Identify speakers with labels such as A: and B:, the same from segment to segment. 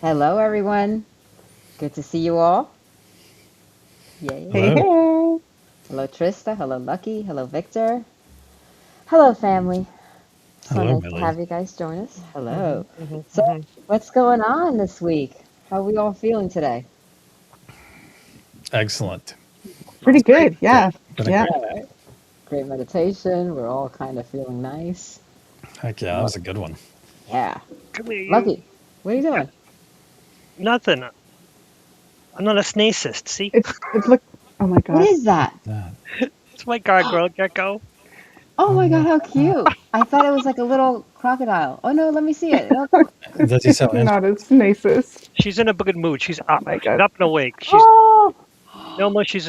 A: Hello, everyone. Good to see you all.
B: Hey,
A: Yay.
C: Hello.
B: hey.
A: Hello, Trista. Hello, Lucky. Hello, Victor. Hello, family. So
C: Hello,
A: nice to
C: Millie.
A: have you guys join us. Hello.
B: Mhm, mhm,
A: So,
B: mhm.
A: what's going on this week? How are we all feeling today?
C: Excellent.
B: Pretty
C: It's
B: good.
C: great.
B: Yeah.
C: Been a
B: Yeah.
C: great
A: All
C: day.
A: right. Great meditation. We're all kind of feeling nice.
C: Heck yeah, that
A: Lo-
C: was a good one.
A: Yeah.
B: Come here, you.
A: Lucky. What are you doing?
B: Nothing. I'm not a snacist. See,
D: It looked. Oh my
A: What
D: god.
A: is that?
C: That.
B: it's my gargoyle gecko.
A: Oh my God,
C: Oh,
A: how cute. I thought it was like a little crocodile. Oh no, let me see it. Oh,
C: does he
D: It's
C: sell
D: not
C: instruments?
D: as nicest.
B: She's in a good mood. She's
D: Oh
B: up.
D: my
B: She's
D: god.
B: up and awake. She's
D: Oh.
B: no more. She's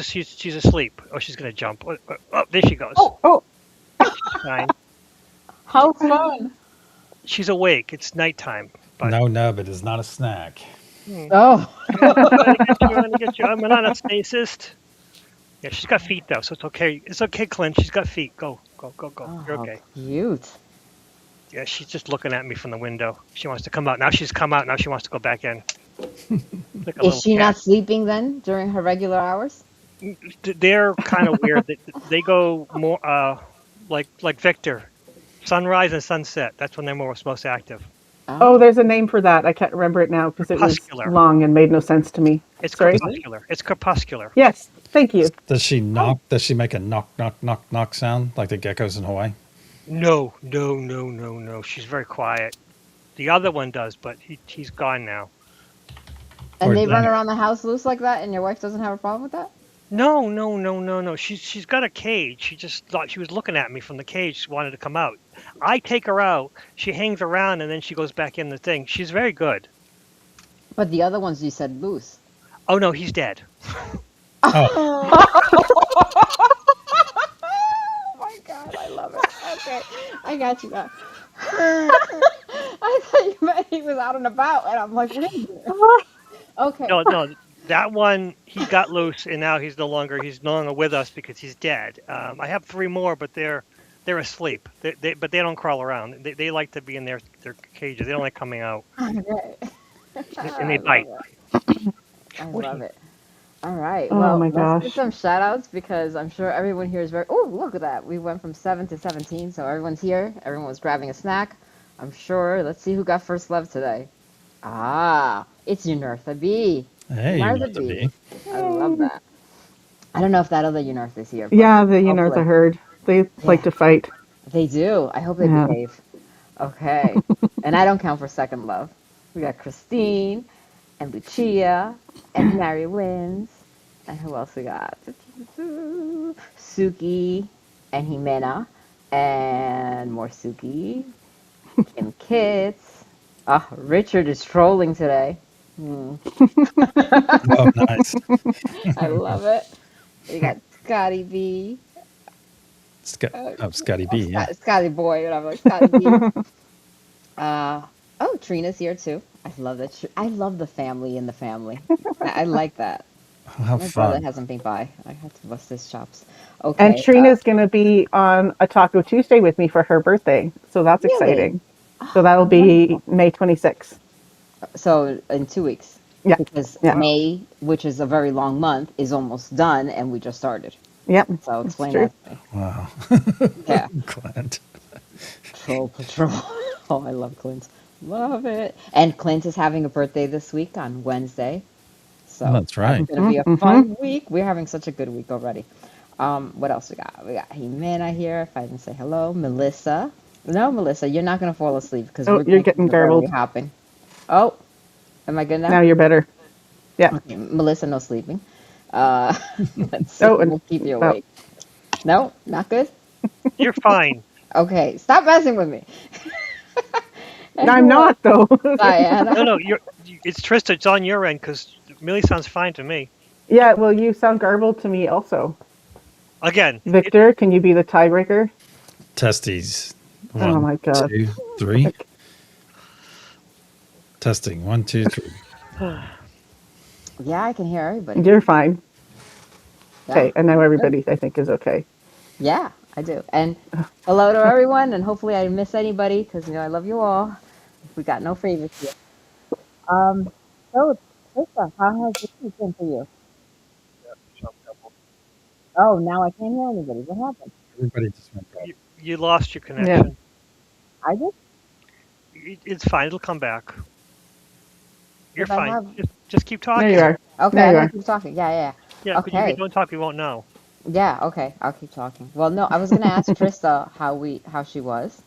B: asleep. Oh, she's gonna jump. Oh, there she goes.
D: Oh. Oh.
B: She's fine.
A: how fun.
B: She's awake. It's nighttime. But
C: No, no, but it's not a snack.
B: hmm.
A: Oh.
B: I'm trying to get you. I'm trying to get you. I'm not a snacist. Yeah, she's got feet though, so it's okay. It's okay, Clint. She's got feet. Go, go, go, go.
A: Oh,
B: You're
A: how
B: okay.
A: cute.
B: Yeah, she's just looking at me from the window. She wants to come out. Now she's come out. Now she wants to go back in. Like a
A: Is
B: little
A: she
B: cat.
A: not sleeping then during her regular hours?
B: They're kind of weird. They go more like Victor. Sunrise and sunset. That's when they're most active.
D: Oh,
A: Oh,
D: there's a name for that. I can't remember it now because it was
B: Crepuscular.
D: long and made no sense to me.
B: It's
D: Sorry.
A: really?
B: crepuscular. It's crepuscular.
D: Yes. Thank you.
C: Does she
A: Oh,
C: knock? Does she make a knock, knock, knock, knock sound like the geckos in Hawaii?
B: No, no, no, no, no. She's very quiet. The other one does, but he's gone now.
A: and
C: Or
A: they run
C: anyway,
A: around the house loose like that, and your wife doesn't have a problem with that?
B: No, no, no, no, no. She's got a cage. She just thought she was looking at me from the cage. She wanted to come out. I take her out. She hangs around and then she goes back in the thing. She's very good.
A: But the other ones you said loose.
B: Oh no, he's dead.
C: oh,
A: Oh my God, I love it. Okay, I got you now. I thought you meant he was out and about, and I'm like, wait a minute. Okay.
B: No, no, that one he got loose and now he's no longer with us because he's dead. I have three more, but they're asleep. But they don't crawl around. They like to be in their cages. They don't like coming out
A: Okay.
B: and they
A: I love
B: bite.
A: it. I
B: What do
A: love
B: you?
A: it. All right.
D: Oh
A: Well,
D: my
A: let's do
D: gosh.
A: some shout outs because I'm sure everyone here is very. Oh, look at that. We went from 7 to 17. So everyone's here. Everyone was grabbing a snack. I'm sure. Let's see who got first love today. Ah, it's Uneartha B.
C: hey, you know
A: Uneartha
C: to
A: B.
C: be.
A: I love
D: Yay.
A: that. I don't know if that other Uneartha is here, but
D: Yeah, the
A: hopefully.
D: herd. They like
A: Yeah,
D: to fight.
A: they do. I hope they
D: Yeah.
A: behave. Okay. And I don't count for second love. We got Christine and Lucia and Mary Wins. And who else we got? Suki and Jimena and more Suki. Kim Kits. Ah, Richard is trolling today. Hmm.
C: Oh, nice.
A: I love it. We got Scotty B. Uh,
C: Scotty B. Yeah.
A: Scotty Boy, whatever. Like Scotty B. Uh, oh, Trina's here too. I love that. I love the family in the family. I like that.
C: How
A: My brother
C: fun.
A: hasn't been by. I had to bust his chops.
D: And
A: Okay.
D: Trina's going to be on a Taco Tuesday with me for her birthday. So that's
A: Really?
D: exciting. So
A: Oh,
D: that'll be
A: wonderful.
D: May 26th.
A: So in 2 weeks,
D: Yeah.
A: because
D: Yeah.
B: Wow.
A: May, which is a very long month, is almost done, and we just started.
D: Yep.
A: So
D: That's
A: explain
D: true.
A: that to me.
C: Wow.
A: Yeah.
C: Clint.
A: Troll Patrol. Oh, I love Clint. Love it. And Clint is having a birthday this week on Wednesday. So
C: That's
A: that's
C: right.
A: going to be a
D: Mm-hmm.
A: fun week. We're having such a good week already. What else we got? We got Jimena here. If I didn't say hello, Melissa. No, Melissa, you're not going to fall asleep because
D: Oh,
A: we're
D: you're
A: going to keep
D: getting
A: it very
D: garbled.
A: hopping. Oh, am I good now?
D: Now you're better. Yeah.
A: Okay, Melissa, no sleeping. Uh, let's see.
D: Oh, and
A: We'll keep you
D: oh,
A: awake. No, not good.
B: You're fine.
A: Okay, stop messing with me. And
D: I'm
A: who else?
D: not though.
B: No,
A: Diana.
B: no. It's Trista. It's on your end because Millie sounds fine to me.
D: Yeah, well, you sound garbled to me also.
B: Again,
D: Victor, can you be the tiebreaker?
C: Testes.
D: Oh
C: One,
D: my God.
C: two, three.
D: Like,
C: Testing. One, two, three.
A: Yeah, I can hear everybody.
D: you're fine.
A: Yeah,
D: Okay, and now
A: I'm good.
D: everybody I think is okay.
A: Yeah, I do. And hello to everyone. And hopefully I didn't miss anybody because I love you all. We got no favorites here. So, Krista, how has this week been for you? Oh, now I can't hear anybody. What happened?
C: Everybody just went dead.
B: You lost your
D: Yeah.
B: connection.
A: I just,
B: It's fine. It'll come back. You're
A: because I
B: fine.
A: have.
B: Just keep
D: There you
B: talking.
D: are.
A: Okay,
D: There
A: I'm
D: you
A: gonna
D: are.
A: keep talking. Yeah, yeah,
B: Yeah,
A: yeah.
B: because if you
A: Okay.
B: don't talk, we won't know.
A: Yeah, okay. I'll keep talking. Well, no, I was gonna ask Trista how she was.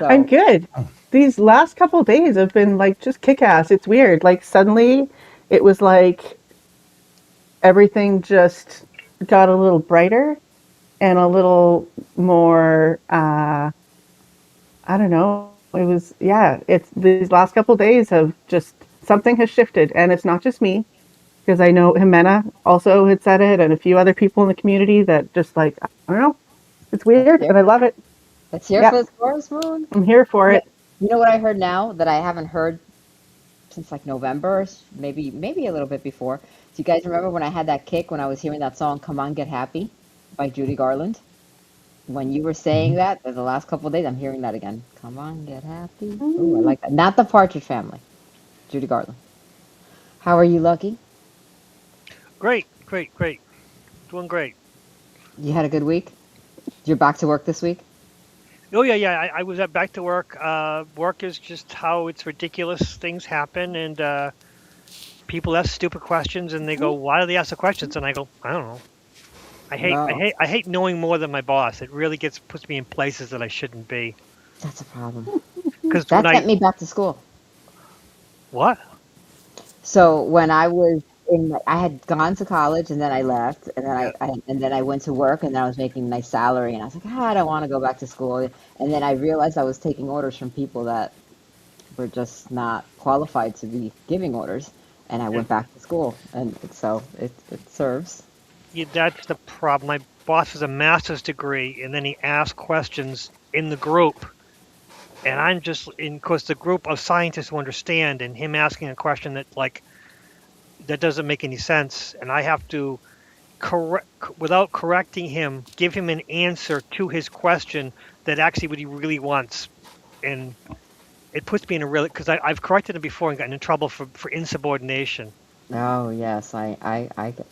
D: I'm
A: So,
D: good.
C: Oh,
D: These last couple days have been like just kick ass. It's weird. Like suddenly it was like everything just got a little brighter and a little more I don't know. It was yeah, it's these last couple days have just something has shifted and it's not just me because I know Jimena also had said it and a few other people in the community that just like I don't know. It's
A: let's
D: weird
A: hear.
D: and I love it.
A: Let's hear
D: Yeah,
A: for the Taurus moon.
D: I'm here for
A: You know,
D: it.
A: you know what I heard now that I haven't heard since like November, maybe a little bit before. Do you guys remember when I had that kick when I was hearing that song "Come On Get Happy" by Judy Garland? When you were saying
C: mhm.
A: that, the last couple of days, I'm hearing that again. Come on, get happy. Ooh, I like that. Not the Partridge Family, Judy Garland. How are you, Lucky?
B: Great, great, great. Doing great.
A: You had a good week? You're back to work this week?
B: Oh yeah, yeah. I was at back to work. Work is just how it's ridiculous. Things happen, and people ask stupid questions, and they go, "Why do they ask the questions?" And I go, "I don't know.
A: No,
B: I hate knowing more than my boss. It really puts me in places that I shouldn't be.
A: that's a problem.
B: Because when
A: That
B: I
A: sent me back to school.
B: what?
A: So when I was I had gone to college and then I left, and then
B: Yeah,
A: and then I went to work, and then I was making a nice salary, and I was like, I don't want to go back to school. And then I realized I was taking orders from people that were just not qualified to be giving orders, and I
B: yeah,
A: went back to school, and so it serves.
B: yeah. That's the problem. My boss has a master's degree, and then he asks questions in the group, and I'm just in course the group of scientists who understand, and him asking a question that that doesn't make any sense, and I have to correct without correcting him, give him an answer to his question that actually what he really wants, and it puts me in a really because I've corrected him before and gotten in trouble for insubordination.
A: Oh yes, I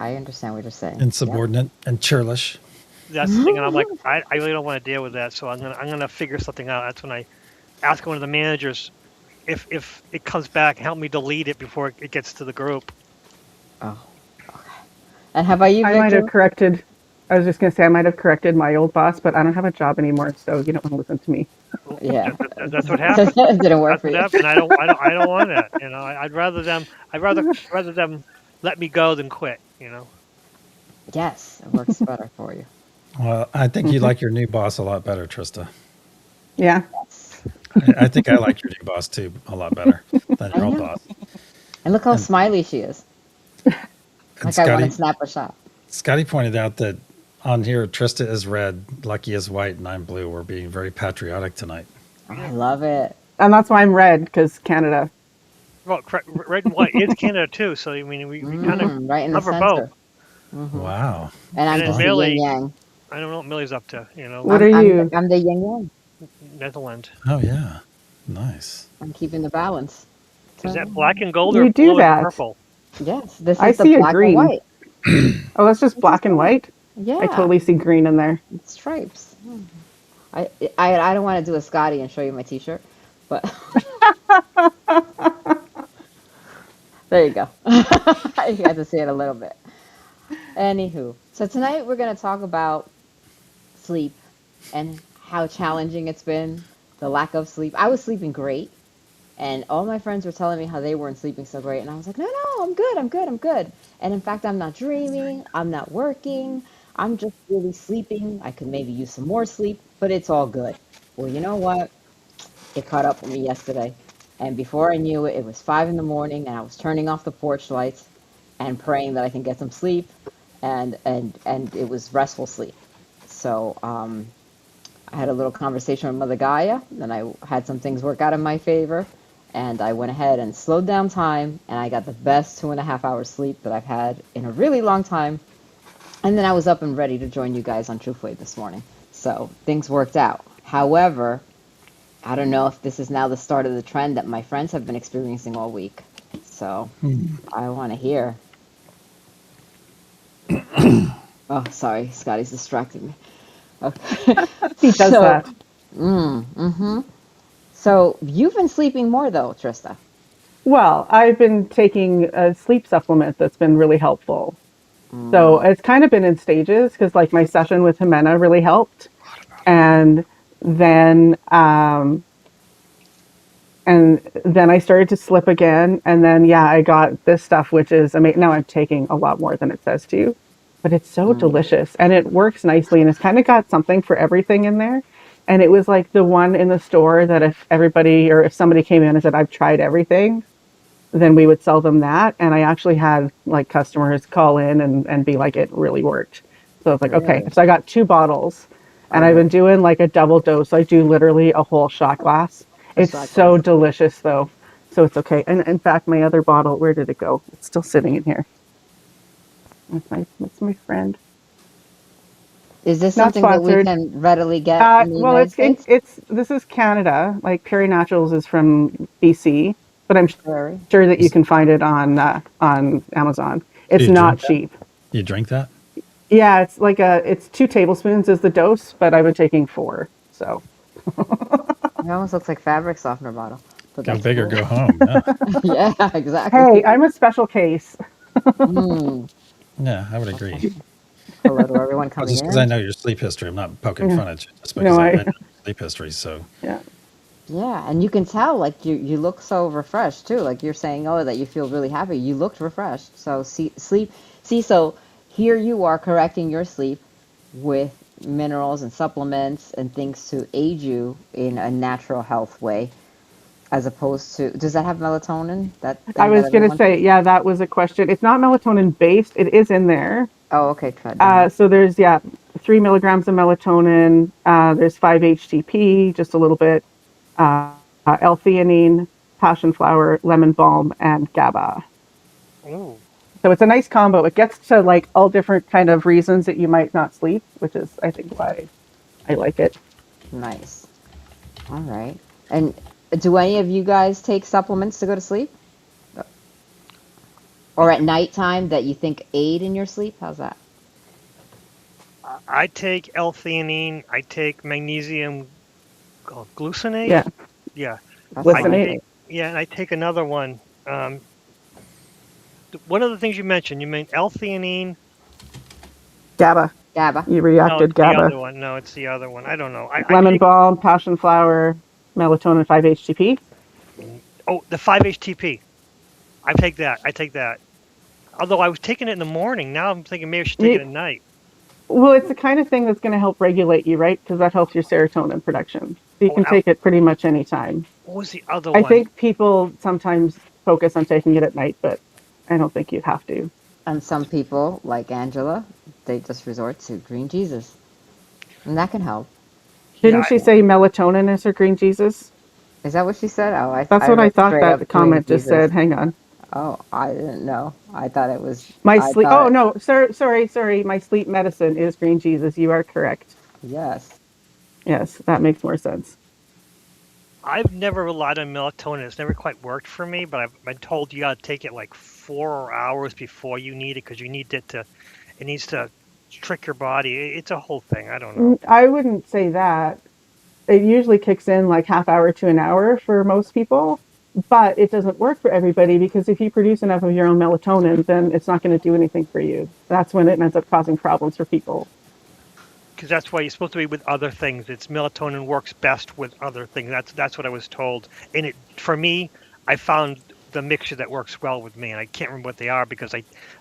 A: understand what you're saying. Yep.
C: Insubordinate and churlish.
B: That's the thing, and I'm like, I really don't want to deal with that, so I'm gonna figure something out. That's when I ask one of the managers if it comes back, help me delete it before it gets to the group.
A: Oh, okay. And how about you,
D: I might have
A: Victor?
D: corrected. I was just gonna say I might have corrected my old boss, but I don't have a job anymore, so you don't want to listen to me.
B: Well,
A: Yeah,
B: that's what happened.
A: it didn't work
B: That's
A: for
B: what
A: you.
B: happened. I don't want that. You know, I'd rather them let me go than quit. You know.
A: Yes, it works better for you.
C: Well, I think you
D: Hmm.
C: like your new boss a lot better, Trista.
D: Yeah.
A: Yes,
C: I think I like your new boss too a lot better than
A: I
C: your old
A: know.
C: boss.
A: And look how
C: And
A: smiley she is.
C: and
A: Like I want to
C: Scotty
A: snap a shot.
C: Scotty pointed out that on here Trista is red, Lucky is white, and I'm blue. We're being very patriotic tonight.
A: Oh, I
B: Yeah.
A: love it.
D: And that's why I'm red because Canada.
B: Well, red and white is Canada too. So I mean, we kind of
A: Right in the
B: cover both.
A: center. Hmm.
C: Wow.
A: And
B: And
A: I'm
B: then
A: just
C: Well,
A: the yin
B: Millie,
A: yang.
B: I don't know what Millie's up to. You know,
D: What are you?
A: I'm the yin yang.
B: Netherlands.
C: oh yeah. Nice.
A: I'm keeping the balance.
B: Is that
A: Ta-da.
B: black and gold or
D: You do
B: blue and
D: that.
B: purple?
A: Yes, this
D: I
A: is the
D: see a
A: black and
D: green.
A: white.
D: Oh, that's just
A: This is
D: black and
A: black.
D: white. I
A: Yeah,
D: totally see green in there.
A: it's stripes. I don't want to do a Scotty and show you my T-shirt, but there you go. You got to see it a little bit. Anywho, so tonight we're gonna talk about sleep and how challenging it's been, the lack of sleep. I was sleeping great, and all my friends were telling me how they weren't sleeping so great, and I was like, no, no, I'm good, I'm good, I'm good. And in fact, I'm not dreaming, I'm not working, I'm just really sleeping. I could maybe use some more sleep, but it's all good. Well, you know what? It caught up with me yesterday, and before I knew it, it was 5 in the morning, and I was turning off the porch lights and praying that I can get some sleep, and it was restful sleep. So I had a little conversation with Mother Gaia, and I had some things work out in my favor, and I went ahead and slowed down time, and I got the best 2.5 hours sleep that I've had in a really long time. And then I was up and ready to join you guys on Truthway this morning. So things worked out. However, I don't know if this is now the start of the trend that my friends have been experiencing all week. so
C: Hmm.
A: I want to hear. Oh, sorry, Scotty's distracting me. Okay.
D: He does
A: So,
D: that.
A: so you've been sleeping more though, Trista.
D: Well, I've been taking a sleep supplement that's been really helpful. So
A: Mm,
D: it's kind of been in stages because like my session with Jimena really helped. And then and then I started to slip again. And then yeah, I got this stuff, which is amazing. Now I'm taking a lot more than it says to, but it's so
A: mm,
D: delicious and it works nicely and it's kind of got something for everything in there. And it was like the one in the store that if everybody or if somebody came in and said, I've tried everything, then we would sell them that. And I actually had like customers call in and be like, it really worked. So I was like, okay.
A: really?
D: So I got 2 bottles and I've
A: Okay.
D: been doing like a double dose. I do literally a whole shot glass.
A: A
D: It's
A: shot glass.
D: so delicious though. So it's okay. And in fact, my other bottle, where did it go? It's still sitting in here. That's my friend.
A: Is this
D: Not
A: something that we
D: sponsored.
A: can readily get in the
D: Well,
A: United States?
D: it's this is Canada. Like Perry Naturals is from BC, but I'm
A: Very.
D: sure that you
C: Is-
D: can find it on Amazon.
C: Do
D: It's
C: you
D: not
C: drink that?
D: cheap.
C: You drink that?
D: Yeah, it's 2 tablespoons is the dose, but I've been taking 4. So
A: It almost looks like fabric softener bottle, but
C: Go
A: that's
C: big or
A: cool.
C: go home. Yeah.
A: Yeah,
D: hey,
A: exactly.
D: I'm a special case.
A: Mm.
C: Yeah, I would agree.
A: Okay. Hello to everyone
C: Well,
A: coming
C: just because I
A: in.
C: know your sleep history, I'm not poking
D: Yeah.
C: fun at you. Just
D: No,
C: because I know
D: I
C: your sleep history. So
D: yeah.
A: Yeah, and you can tell like you look so refreshed too. Like you're saying, oh, that you feel really happy. You looked refreshed. So sleep. See, so here you are correcting your sleep with minerals and supplements and things to aid you in a natural health way, as opposed to, does that have melatonin? That
D: I
A: thing that
D: was gonna
A: everyone
D: say,
A: takes?
D: yeah, that was a question. It's not melatonin based. It is in there.
A: Oh, okay, try down.
D: So there's 3 milligrams of melatonin. There's 5-HTP, just a little bit. L-theanine, passion flower, lemon balm, and GABA.
B: Ooh.
D: So it's a nice combo. It gets to like all different kind of reasons that you might not sleep, which is I think why I like it.
A: Nice. All right. And do any of you guys take supplements to go to sleep? Or at nighttime that you think aid in your sleep? How's that?
B: I take L-theanine. I take magnesium glucinate.
D: Yeah,
B: Yeah,
A: That's
B: I
A: all I
D: glucinate,
B: take.
A: take.
B: Yeah, and I take another one. One of the things you mentioned, L-theanine.
D: GABA.
A: GABA.
D: You
B: No, it's
D: reacted
B: the
D: GABA.
B: other one. No, it's the other one. I don't know. I
D: Lemon
B: take.
D: balm, passion flower, melatonin, 5-HTP.
B: Oh, the 5-HTP. I take that. I take that. Although I was taking it in the morning, now I'm thinking maybe I should take it
D: You,
B: at night.
D: well, it's the kind of thing that's going to help regulate you, right? Because that helps your serotonin production. So you
B: Oh,
D: can take it pretty much anytime.
B: what was the other
D: I
B: one?
D: think people sometimes focus on taking it at night, but I don't think you have to.
A: And some people, like Angela, they just resort to green Jesus. And that can help.
B: Yeah,
D: Didn't she say melatonin is her green Jesus?
A: Is that what she said? Oh,
D: That's
A: I
D: what I
A: read
D: thought
A: straight
D: that the
A: up green
D: comment just
A: Jesus.
D: said. Hang on.
A: Oh, I didn't know. I thought it was,
D: My
A: I
D: sleep.
A: thought
D: Oh
A: it,
D: no, sorry. My sleep medicine is green Jesus. You are correct.
A: yes.
D: Yes, that makes more sense.
B: I've never relied on melatonin. It's never quite worked for me, but I've been told you got to take it like 4 hours before you need it because you need it to. It needs to trick your body. It's a whole thing. I don't know.
D: I wouldn't say that. It usually kicks in like half hour to an hour for most people, but it doesn't work for everybody because if you produce enough of your own melatonin, then it's not going to do anything for you. That's when it ends up causing problems for people.
B: Because that's why you're supposed to be with other things. It's melatonin works best with other things. That's what I was told. And it for me, I found the mixture that works well with me, and I can't remember what they are because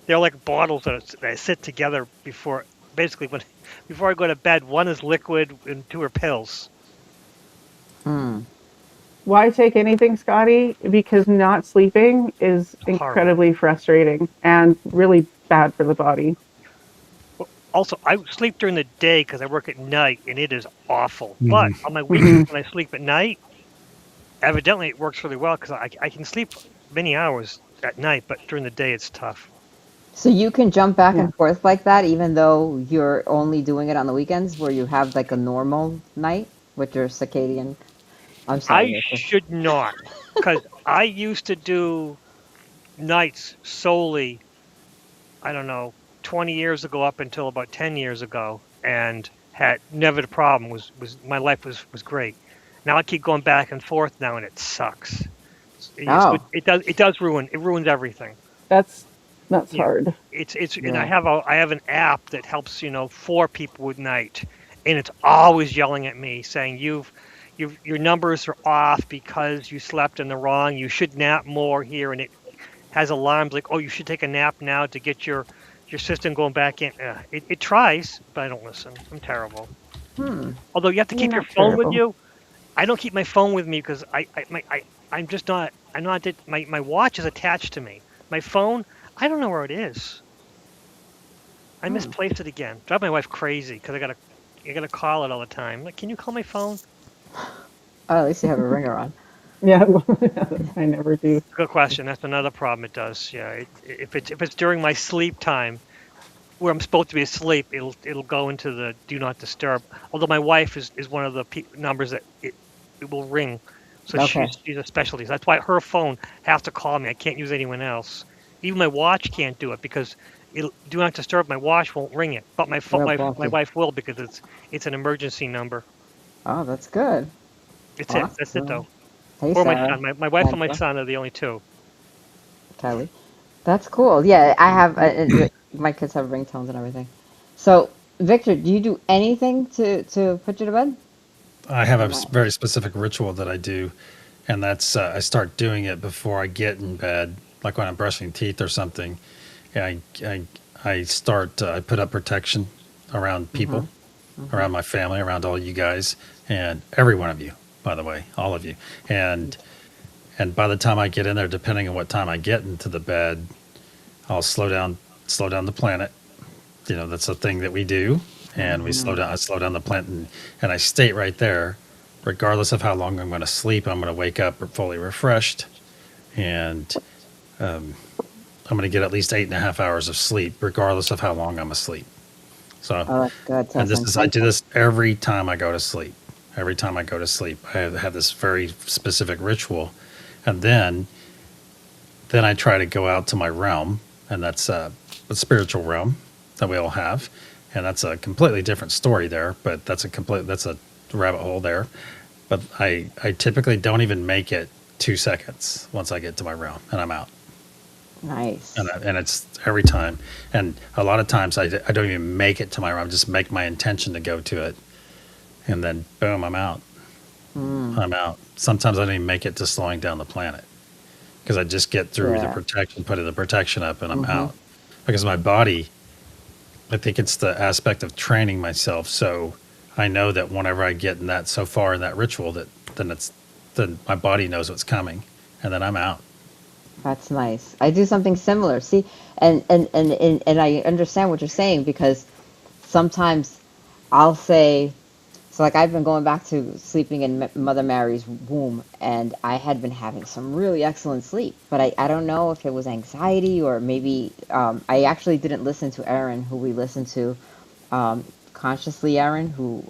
B: they're like bottles that sit together before basically when before I go to bed. One is liquid and two are pills.
A: Hmm.
D: Why take anything, Scotty? Because not sleeping is
B: Horrible.
D: incredibly frustrating and really bad for the body.
B: Also, I sleep during the day because I work at night, and it is awful. But
C: Mhm.
B: on my weekends
D: Hmm.
B: when I sleep at night, evidently it works really well because I can sleep many hours at night, but during the day it's tough.
A: So you can jump back
D: Yeah.
A: and forth like that even though you're only doing it on the weekends where you have like a normal night with your circadian. I'm sorry,
B: I
A: Richard.
B: should not, because I used to do nights solely, I don't know, 20 years ago up until about 10 years ago, and had never had a problem. Was my life was great. Now I keep going back and forth now, and it sucks. So
A: Oh,
B: it does ruins everything.
D: That's that's
B: Yeah,
D: hard.
B: it's and
A: yeah.
B: I have an app that helps four people with night, and it's always yelling at me saying your numbers are off because you slept in the wrong. You should nap more here, and it has alarms like, oh, you should take a nap now to get your system going back in. It tries, but I don't listen. I'm terrible.
A: Hmm.
B: Although you have to
D: You're
B: keep your
D: not
B: phone with
D: terrible.
B: you. I don't keep my phone with me because I'm just not. I'm not. My watch is attached to me. My phone, I don't know where it is. I
A: Hmm.
B: misplaced it again. Drive my wife crazy because I gotta call it all the time. Like, can you call my phone?
A: Oh, at least you have a ringer on.
D: Yeah, I never do.
B: Good question. That's another problem. It does. Yeah. If it's during my sleep time where I'm supposed to be asleep, it'll go into the do not disturb. Although my wife is one of the numbers that it will ring. So
A: Okay.
B: she's a specialty. So that's why her phone has to call me. I can't use anyone else. Even my watch can't do it because it'll do not disturb. My watch won't ring it, but my phone,
A: Real
B: my
A: bulky.
B: wife will because it's an emergency number.
A: Oh, that's good.
B: It's it. That's it
A: Awesome.
B: though.
A: Hey,
B: Or my
A: Sarah.
B: son. My wife and my
A: Angela.
B: son are the only two.
A: Kelly. That's cool. Yeah, I have. My kids have ringtones and everything. So, Victor, do you do anything to put you to bed?
C: I have
A: Or
C: a
A: not?
C: very specific ritual that I do, and that's I start doing it before I get in bed, like when I'm brushing teeth or something. And I start I put up protection around
A: Mm-hmm.
C: people,
A: Mm-hmm.
C: around my family, around all you guys, and every one of you, by the way, all of you. And by the time I get in there, depending on what time I get into the bed, I'll slow down the planet. You know, that's a thing that we do, and we slow
A: Mm-hmm.
C: down. I slow down the planet, and I state right there, regardless of how long I'm going to sleep, I'm going to wake up fully refreshed, and I'm going to get at least 8.5 hours of sleep, regardless of how long I'm asleep. So,
A: Oh, that's good. So
C: and
A: it's
C: this is I do
A: intentional.
C: this every time I go to sleep. Every time I go to sleep, I have this very specific ritual, and then I try to go out to my realm, and that's a spiritual realm that we all have, and that's a completely different story there. But that's a rabbit hole there. But I typically don't even make it 2 seconds once I get to my realm, and I'm out,
A: Nice.
C: and it's every time. And a lot of times I don't even make it to my realm. I just make my intention to go to it, and then boom, I'm out.
A: Mm,
C: I'm out. Sometimes I don't even make it to slowing down the planet because I just get through the
A: yeah.
C: protection, putting the protection up, and I'm
A: Mm-hmm.
C: out. Because my body, I think it's the aspect of training myself. So I know that whenever I get in that so far in that ritual, that then my body knows what's coming, and then I'm out.
A: That's nice. I do something similar. See, and I understand what you're saying because sometimes I'll say, so like I've been going back to sleeping in Mother Mary's womb, and I had been having some really excellent sleep, but I don't know if it was anxiety or maybe I actually didn't listen to Erin, who we listened to, um, consciously Erin, who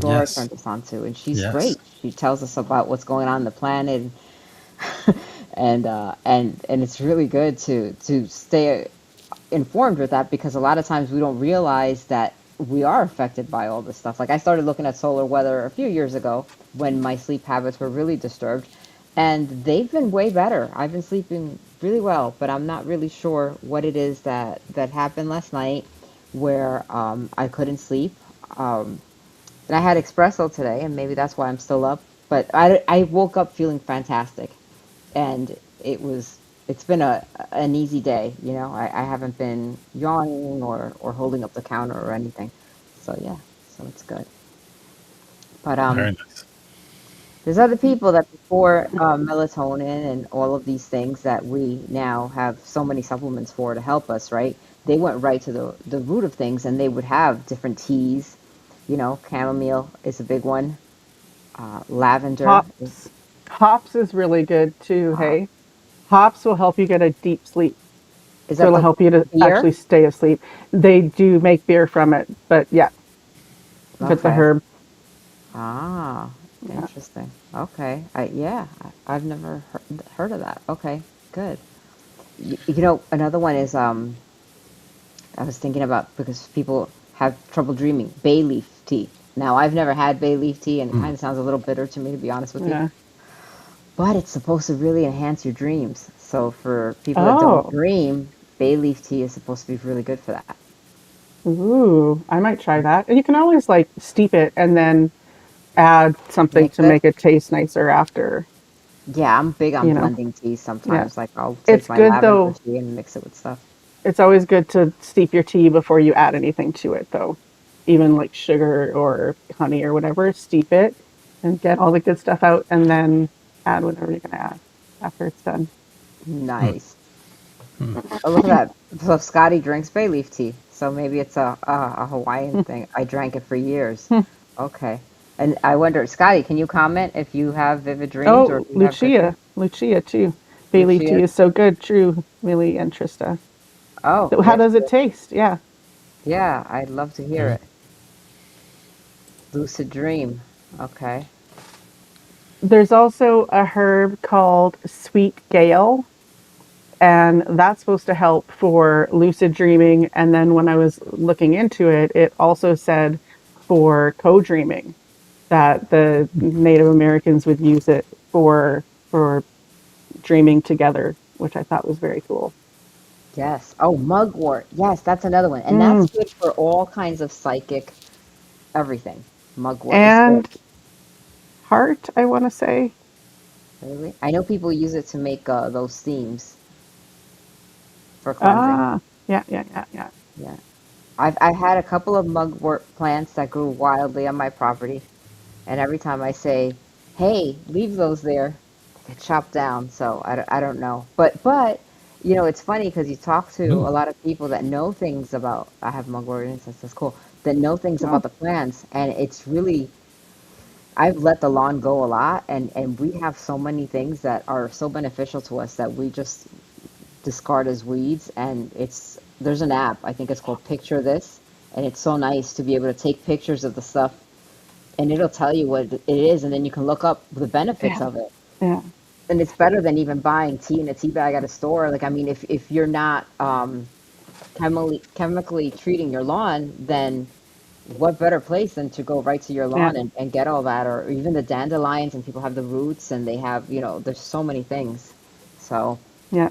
A: Laura
C: Yes,
A: turned us on to, and she's
C: yes,
A: great. She tells us about what's going on the planet, and it's really good to stay informed with that because a lot of times we don't realize that we are affected by all this stuff. Like I started looking at solar weather a few years ago when my sleep habits were really disturbed, and they've been way better. I've been sleeping really well, but I'm not really sure what it is that happened last night where I couldn't sleep. Um, and I had espresso today, and maybe that's why I'm still up. But I woke up feeling fantastic, and it's been an easy day. I haven't been yawning or holding up the counter or anything. So yeah, so it's good. But
C: very nice.
A: there's other people that before melatonin and all of these things that we now have so many supplements for to help us, right? They went right to the root of things, and they would have different teas. Chamomile is a big one. Lavender is
D: Hops. Hops is really good too,
A: uh,
D: hey? Hops will help you get a deep sleep.
A: is
D: So
A: that
D: it'll
A: the
D: help you to
A: beer?
D: actually stay asleep. They do make beer from it, but yeah, if it's a
A: Okay.
D: herb.
A: Ah,
D: Yeah.
A: interesting. Okay. I've never heard of that. Okay, good. Another one is I was thinking about because people have trouble dreaming. Bay leaf tea. Now, I've never had bay leaf tea, and it kind of sounds a little bitter to me, to be honest with you.
D: Yeah.
A: But it's supposed to really enhance your dreams. So for people that don't
D: Oh.
A: dream, bay leaf tea is supposed to be really good for that.
D: Ooh, I might try that. And you can always like steep it and then add something
A: Mix
D: to
A: it.
D: make it taste nicer after,
A: Yeah, I'm big on
D: you know.
A: blending teas
D: Yeah.
A: sometimes. Like I'll take
D: It's
A: my
D: good
A: lavender
D: though.
A: tea and mix it with stuff.
D: It's always good to steep your tea before you add anything to it though. Even like sugar or honey or whatever, steep it and get all the good stuff out and then add whatever you're going to add after it's done.
A: Nice. Oh, look at that. So Scotty drinks bay leaf tea. So maybe it's a Hawaiian thing. I drank it for years. Okay. And I wonder, Scotty, can you comment if you have vivid dreams or
D: Oh,
A: if you have good
D: Lucia.
A: dreams?
D: Lucia too. Bay leaf tea
A: Lucia?
D: is so good. True, Millie and Trista.
A: Oh,
D: So how
A: yes.
D: does it taste? Yeah.
A: Yeah, I'd love to hear it. Lucid dream. Okay.
D: There's also a herb called sweet gale, and that's supposed to help for lucid dreaming. And then when I was looking into it, it also said for co-dreaming that the Native Americans would use it for dreaming together, which I thought was very cool.
A: Yes. Oh, mugwort. Yes, that's another one. And that's
D: Mm.
A: good for all kinds of psychic everything. Mugwort is good.
D: And heart, I want to say.
A: Really? I know people use it to make those steams for cleansing.
D: Ah, yeah, yeah, yeah, yeah.
A: Yeah. I've had a couple of mugwort plants that grew wildly on my property, and every time I say, "Hey, leave those there," they get chopped down. So I don't know. But it's funny because you talk to a lot of people that know things about. I have mugwort incense. That's cool. That know things about
D: Oh,
A: the plants, and it's really. I've let the lawn go a lot, and we have so many things that are so beneficial to us that we just discard as weeds. And there's an app, I think it's called Picture This, and it's so nice to be able to take pictures of the stuff and it'll tell you what it is, and then you can look up the benefits
D: yeah,
A: of it.
D: yeah,
A: And it's better than even buying tea in a tea bag at a store. Like, I mean, if you're not chemically treating your lawn, then what better place than to go right to your
D: yeah,
A: lawn and get all that? Or even the dandelions, and people have the roots, and they have, there's so many things. So,
D: yeah.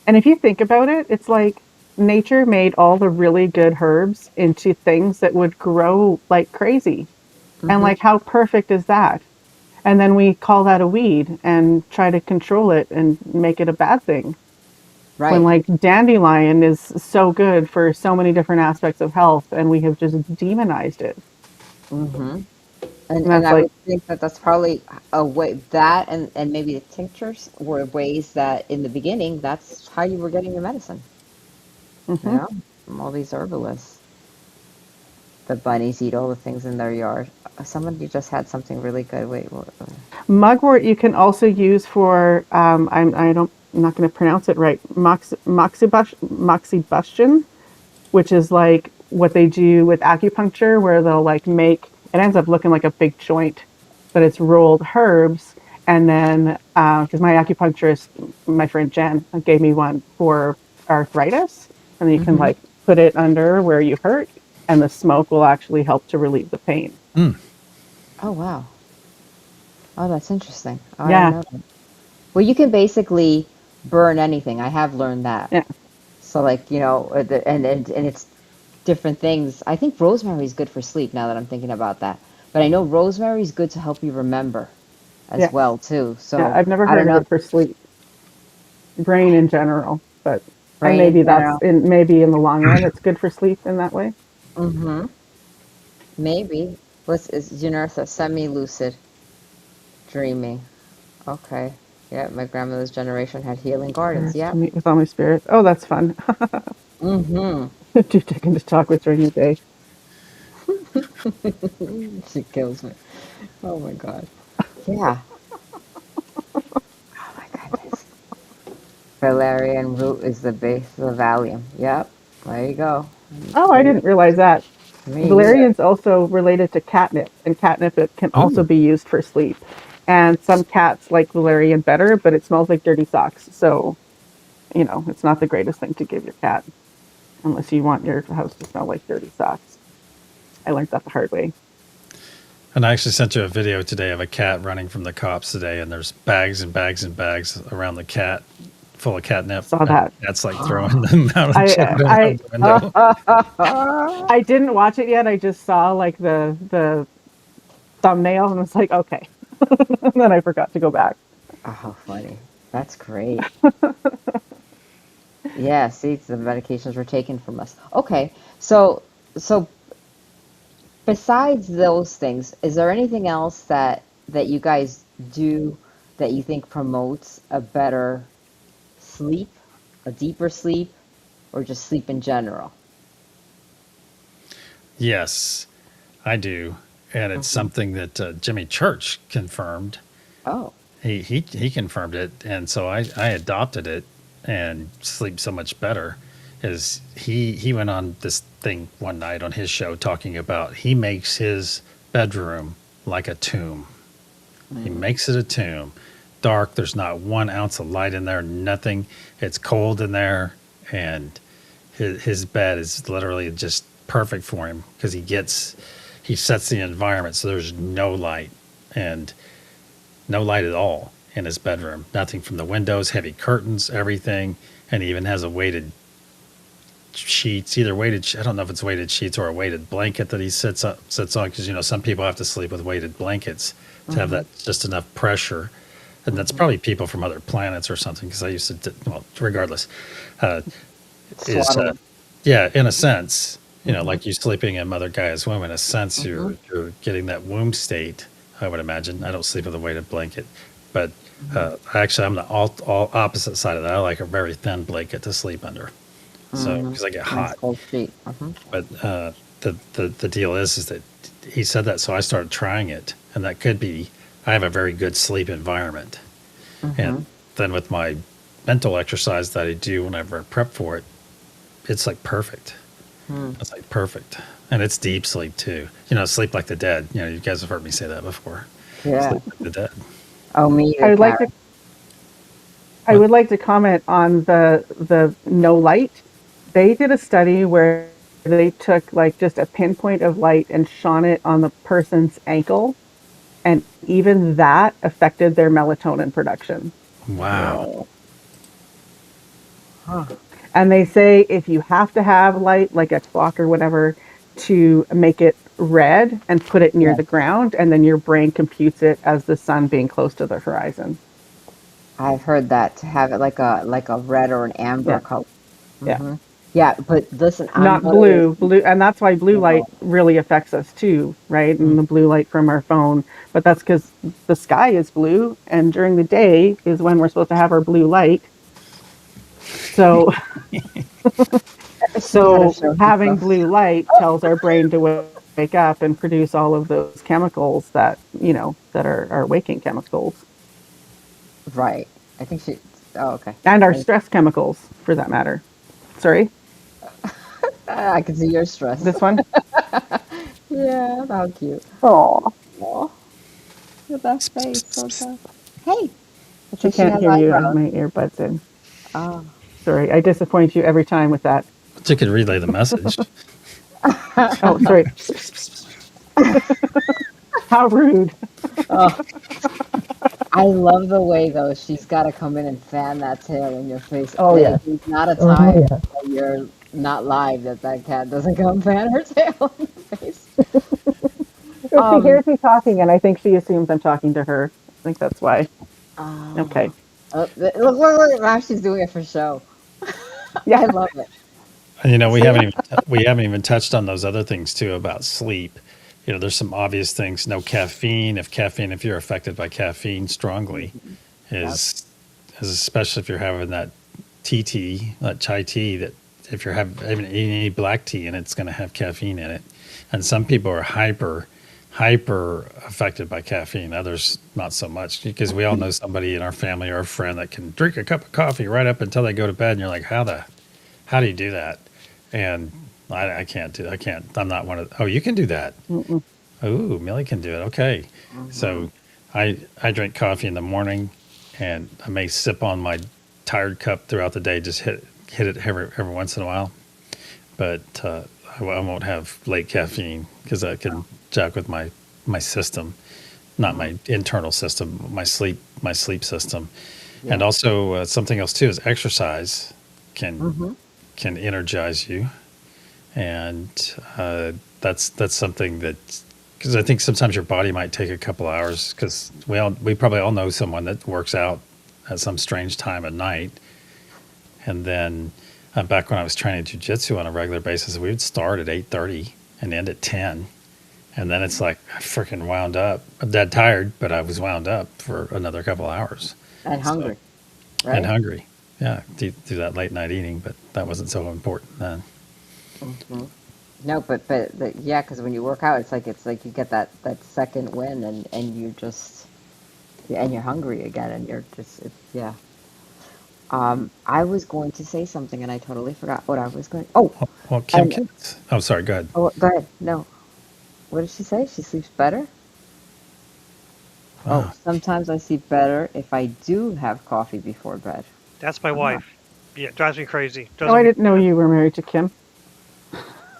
D: And if you think about it, it's like nature made all the really good herbs into things that would grow like crazy. And
A: hmm
D: like, how perfect is that? And then we call that a weed and try to control it and make it a bad thing. When
A: right.
D: like dandelion is so good for so many different aspects of health and we have just demonized it.
A: hmm And
D: And
A: and
D: that's
A: I
D: like,
A: would think that that's probably a way that and maybe the tinctures were ways that in the beginning that's how you were getting your medicine, you
D: hmm
A: know, from all these herbalists. The bunnies eat all the things in their yard. Somebody just had something really good. Wait, what?
D: mugwort you can also use for, I'm not going to pronounce it right, moxibustion, which is like what they do with acupuncture, where they'll like make it ends up looking like a big joint, but it's rolled herbs. And then, because my acupuncturist, my friend Jen, gave me one for arthritis, and then you can
A: hmm
D: like put it under where you hurt, and the smoke will actually help to relieve the pain.
A: Oh wow. Oh, that's interesting. Oh, I didn't
D: Yeah,
A: know that. Well, you can basically burn anything. I have learned that.
D: yeah.
A: So like, and it's different things. I think rosemary is good for sleep now that I'm thinking about that. But I know rosemary is good to help you remember as
D: Yes.
A: well too.
D: Yeah,
A: So
D: I've never
A: I don't
D: heard of
A: know,
D: it for sleep, brain in general, but and
A: brain in general.
D: maybe in the long run it's good for sleep in that way.
A: Mm-hmm. Maybe. What's is Uneartha semi-lucid dreaming? Okay. Yeah, my grandmother's generation had healing gardens.
D: Prayers to
A: Yep.
D: meet with all my spirits. Oh, that's fun.
A: Mm-hmm.
D: Too taken to talk with during the day.
A: She kills me. Oh my God. Yeah. Oh my goodness. Valerian root is the base of the Valium. Yep. There you go.
D: Oh, I
A: There you
D: didn't realize that.
A: Me neither.
D: Valerian's also related to catnip, and catnip it can also
C: Ooh.
D: be used for sleep. And some cats like valerian better, but it smells like dirty socks. So it's not the greatest thing to give your cat unless you want your house to smell like dirty socks. I learned that the hard way.
C: And I actually sent you a video today of a cat running from the cops today, and there's bags and bags and bags around the cat, full of catnip.
D: Saw that.
C: That's like throwing them out of
D: I
C: the window.
D: I didn't watch it yet. I just saw like the thumbnail and was like, okay. And then I forgot to go back.
A: Oh, how funny. That's great. Yeah, see, the medications were taken from us. Okay, so besides those things, is there anything else that you guys do that you think promotes a better sleep, a deeper sleep, or just sleep in general?
C: Yes, I do. And it's something that Jimmy Church confirmed.
A: Oh,
C: He confirmed it, and so I adopted it and sleep so much better. Is he went on this thing one night on his show talking about he makes his bedroom like a tomb. He makes it a tomb, dark. There's not 1 ounce of light in there, nothing. It's cold in there, and his bed is literally just perfect for him because he sets the environment so there's no light and no light at all in his bedroom. Nothing from the windows, heavy curtains, everything, and he even has a weighted sheets, either weighted. I don't know if it's weighted sheets or a weighted blanket that he sits on because some people have to sleep with weighted blankets to have that just enough pressure, and that's probably people from other planets or something. Because I used to, well, regardless, is
A: swaddling.
C: yeah, in a sense, like you sleeping in Mother Gaia's womb. In a sense, you're getting that womb state. I would imagine. I don't sleep with a weighted blanket, but actually, I'm the all opposite side of that. I like a very thin blanket to sleep under, so because I get
A: Nice
C: hot.
A: cold sheet.
C: But the deal is that he said that, so I started trying it, and that could be I have a very good sleep environment, and then with my mental exercise that I do whenever I prep for it, it's like perfect. It's like perfect, and it's deep sleep too. Sleep like the dead. You guys have heard me say that before.
A: Yeah.
C: Sleep like the dead.
A: Oh, me
D: I
A: either,
D: would like to
A: Karen.
D: I would like to comment on the no light. They did a study where they took like just a pinpoint of light and shone it on the person's ankle, and even that affected their melatonin production.
C: Wow.
A: Whoa. Huh.
D: And they say if you have to have light, like a clock or whatever, to make it red and put it near
A: Yeah,
D: the ground, and then your brain computes it as the sun being close to the horizon.
A: I've heard that to have it like a red or an amber
D: Yeah,
A: color.
D: yeah.
A: hmm Yeah, but listen, I'm
D: Not
A: literally
D: blue, and that's why blue light
A: no.
D: really affects us too, right?
A: Mm.
D: And the blue light from our phone, but that's because the sky is blue, and during the day is when we're supposed to have our blue light. So,
A: She had a
D: so
A: show.
D: having blue light tells our brain to wake up and produce all of those chemicals that are waking chemicals,
A: Right. I think she. Oh, okay.
D: and our
A: Right.
D: stress chemicals, for that matter. Sorry,
A: I can see your stress.
D: this one.
A: Yeah, how cute.
D: Oh,
A: Oh, with that face, so tough. Hey, I
D: she
A: think she
D: can't
A: has
D: hear you. I have
A: eyebrows.
D: my earbuds in.
A: Oh.
D: Sorry, I disappoint you every time with that.
C: But you could relay the message.
D: Oh, sorry. How rude.
A: Oh, I love the way though she's got to come in and fan that tail in your face.
D: Oh yeah.
A: There's not a time that you're not live that cat doesn't come fan her tail in your face.
D: Well, she
A: Um.
D: hears me talking, and I think she assumes I'm talking to her. I think that's why. Okay.
A: Oh. Look! Now she's doing it for show.
D: Yeah.
A: I love it.
C: And
A: See?
C: we haven't even touched on those other things too about sleep. There's some obvious things. No caffeine. If you're affected by caffeine strongly,
A: Yep.
C: is especially if you're having that tea, that chai tea. That if you're having any black tea and it's going to have caffeine in it, and some people are hyper affected by caffeine. Others not so much because we all know somebody in our family or a friend that can drink a cup of coffee right up until they go to bed, and you're like, how do you do that? And I can't do. I can't. I'm not one of. Oh, you can do that.
D: Mm-mm.
C: Oh, Millie can do it. Okay. So I drink coffee in the morning, and I may sip on my tired cup throughout the day. Just hit it every once in a while. But I won't have late caffeine because that can jack with my system, not my internal system, my sleep system. And
A: Yeah.
C: also something else too is exercise can
A: Mm-hmm.
C: can energize you, and that's something that, because I think sometimes your body might take a couple hours, because we probably all know someone that works out at some strange time at night, and then back when I was training jujitsu on a regular basis, we would start at 8:30 and end at 10, and then it's like I freaking wound up. I'm dead tired, but I was wound up for another couple hours.
A: And
C: So
A: hungry,
C: and
A: right?
C: hungry, yeah, do that late night eating, but that wasn't so important then.
A: Hmm. No, but yeah, because when you work out, it's like you get that second win, and you just yeah, and you're hungry again, and you're just yeah. I was going to say something, and I totally forgot what I was going. Oh,
C: Well, Kim
A: and
C: Kids. Oh, sorry. Go ahead.
A: oh, go ahead. No, what did she say? She sleeps better. Oh,
C: Wow.
A: sometimes I sleep better if I do have coffee before bed.
B: That's my
A: Ah,
B: wife. Yeah, it drives me crazy.
D: Oh,
B: Doesn't
D: I
B: make
D: didn't know
B: sense.
D: you were married to Kim.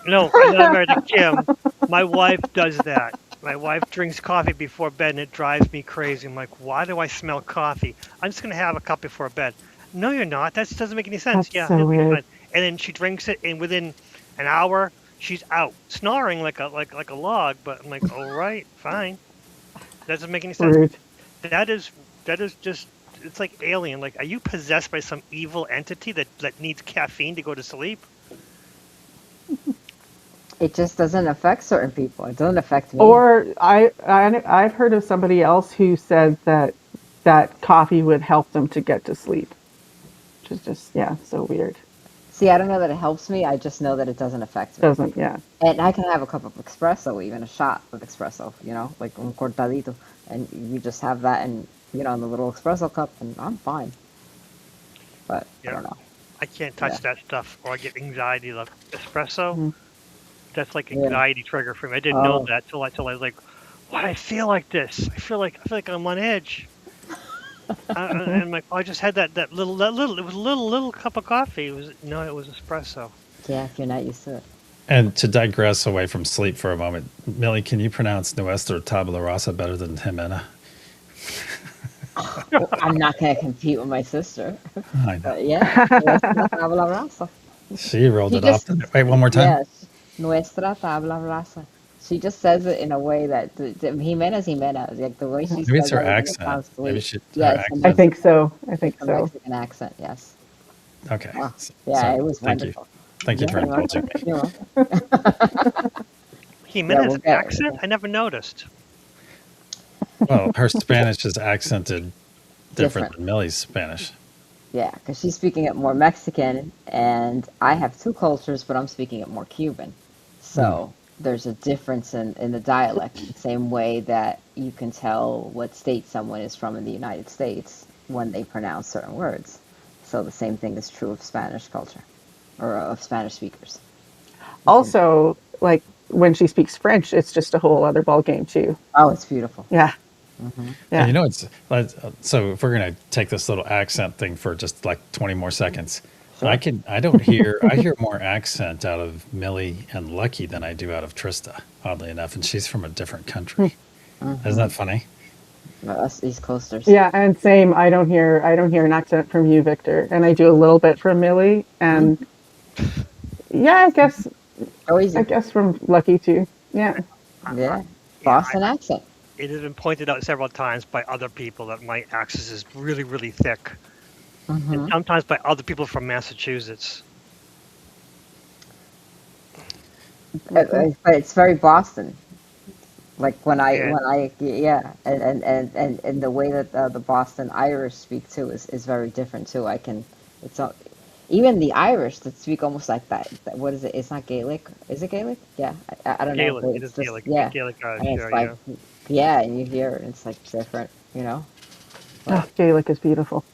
B: No, I'm not married to Kim. My wife does that. My wife drinks coffee before bed, and it drives me crazy. I'm like, why do I smell coffee? I'm just gonna have a cup before bed. No, you're not. That just doesn't make any sense.
D: That's
B: Yeah,
D: so
B: it'll be
D: weird.
B: fine. And then she drinks it, and within an hour, she's out, snoring like a log. But I'm like, all right, fine. That doesn't make any sense.
D: Rude.
B: That is that is just, it's like alien. Like, are you possessed by some evil entity that needs caffeine to go to sleep?
A: it just doesn't affect certain people. It doesn't affect me.
D: Or I've heard of somebody else who said that coffee would help them to get to sleep, which is just, yeah, so weird.
A: See, I don't know that it helps me. I just know that it doesn't affect me.
D: Doesn't, yeah.
A: And I can have a cup of espresso, even a shot of espresso, like un cortadito, and you just have that in the little espresso cup, and I'm fine. But I
B: Yeah,
A: don't know.
B: I can't
A: Yeah,
B: touch that stuff, or I get anxiety. Like espresso,
D: Mhm.
B: that's like
A: yeah.
B: anxiety trigger for me. I didn't know
A: Oh,
B: that till I was like, why do I feel like this? I feel like I'm on edge.
D: Mhm.
B: And like, oh, I just had that little. It was a little cup of coffee. It was espresso.
A: yeah. If you're not used to it,
C: And to digress away from sleep for a moment, Millie, can you pronounce Nuestra Tabula Rasa better than Jimena?
A: well, I'm not gonna compete with my sister.
C: I know.
A: But yeah, nuestra tabla rasa.
C: She rolled
A: She
C: it off.
A: just,
C: Wait, one more time.
A: yes, nuestra tabla rasa. She just says it in a way that Jimena's Jimena. Like the way she
C: Maybe it's
A: says
C: her
A: everything, it
C: accent.
A: sounds
C: Maybe
A: sweet.
C: her
A: Yeah, it's a
D: I
C: accent.
D: think
A: Mexican.
D: so. I think
A: It's a
D: so.
A: Mexican accent. Yes.
C: Okay.
A: Oh, yeah,
C: Sorry.
A: it was
C: Thank you.
A: wonderful.
C: Thank you
A: Yeah,
C: for
A: you're
C: indulging
A: welcome.
C: me.
A: You're welcome. Yeah,
B: Jimenez
A: we'll get it.
B: accent? I never noticed.
C: Well, her Spanish is accented different
A: Different.
C: than Millie's Spanish.
A: Yeah, because she's speaking it more Mexican, and I have two cultures, but I'm speaking it more Cuban.
C: Hmm.
A: So there's a difference in the dialect, the same way that you can tell what state someone is from in the United States when they pronounce certain words. So the same thing is true of Spanish culture or of Spanish speakers. You can,
D: Also, like when she speaks French, it's just a whole other ball game too.
A: oh, it's beautiful.
D: Yeah,
A: Hmm.
C: And
D: yeah.
C: it's so if we're gonna take this little accent thing for just like 20 more seconds,
A: Sure.
C: I hear more accent out of Millie and Lucky than I do out of Trista, oddly enough, and she's from a different country. Isn't
A: Hmm.
C: that funny?
A: Us East Coasters.
D: Yeah, and same. I don't hear an accent from you, Victor, and I do a little bit from Millie, and
A: Hmm.
D: yeah,
A: Go
D: I
A: easy.
D: guess from Lucky too. Yeah.
B: I, I,
A: Yeah.
B: yeah,
A: Boston accent.
B: it has been pointed out several times by other people that my accent is really, really thick, and
A: Hmm.
B: sometimes by other people from Massachusetts.
D: Okay.
A: But it's very Boston. Like
B: And
A: yeah, and the way that the Boston Irish speak too is very different too. It's all, even the Irish that speak almost like that. What is it? It's not Gaelic. Is it Gaelic? Yeah, I don't know,
B: Gaelic,
A: but
B: it
A: it's
B: is
A: just
B: Gaelic,
A: yeah,
B: Gaelic
A: and
B: Irish.
A: it's
B: Yeah,
A: like
B: yeah.
A: yeah, and you hear it, and it's like different.
D: Oh,
A: But
D: Gaelic is beautiful.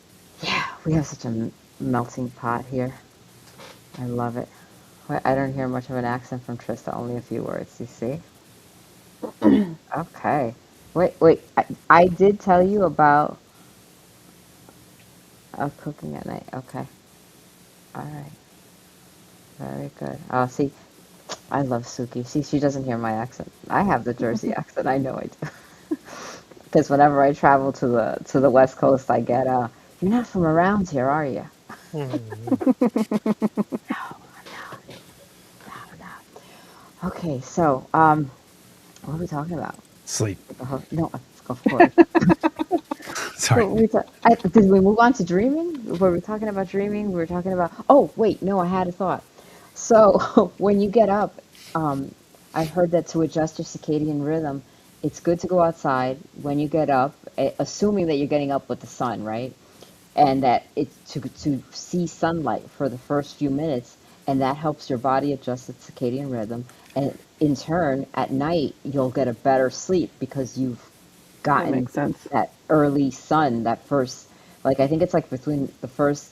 A: yeah, we have such a melting pot here. I love it. I don't hear much of an accent from Trista. Only a few words. You see? Okay. Wait. I did tell you about Cooking at night. Okay. All right. Very good. Oh, see, I love Suki. See, she doesn't hear my accent. I have the Jersey accent. I know I do. Because whenever I travel to the West Coast, I get you're not from around here, are you?
B: Mhm.
A: No, no. Okay, so what are we talking about?
C: Sleep.
A: No, of course.
C: Sorry.
A: Did we move on to dreaming? Were we talking about dreaming? We were talking about. Oh, wait, no, I had a thought. So when you get up, um, I've heard that to adjust your circadian rhythm, it's good to go outside when you get up, assuming that you're getting up with the sun, right? And that it's to see sunlight for the first few minutes, and that helps your body adjust its circadian rhythm. And in turn, at night, you'll get a better sleep because you've
D: That
A: gotten
D: makes sense.
A: that early sun, that first, like I think it's like between the first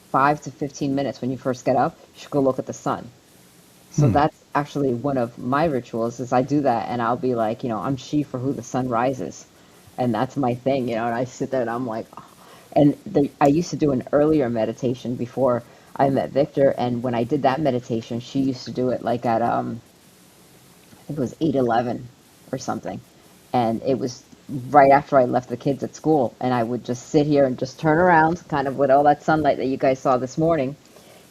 A: 5 to 15 minutes when you first get up, you should go look at the sun. So
C: Hmm.
A: that's actually one of my rituals is I do that and I'll be like, I'm she for who the sun rises. And that's my thing, and I sit there and I'm like, oh. And I used to do an earlier meditation before I met Victor. And when I did that meditation, she used to do it like at, I think it was 8:11 or something. And it was right after I left the kids at school. And I would just sit here and just turn around, kind of with all that sunlight that you guys saw this morning.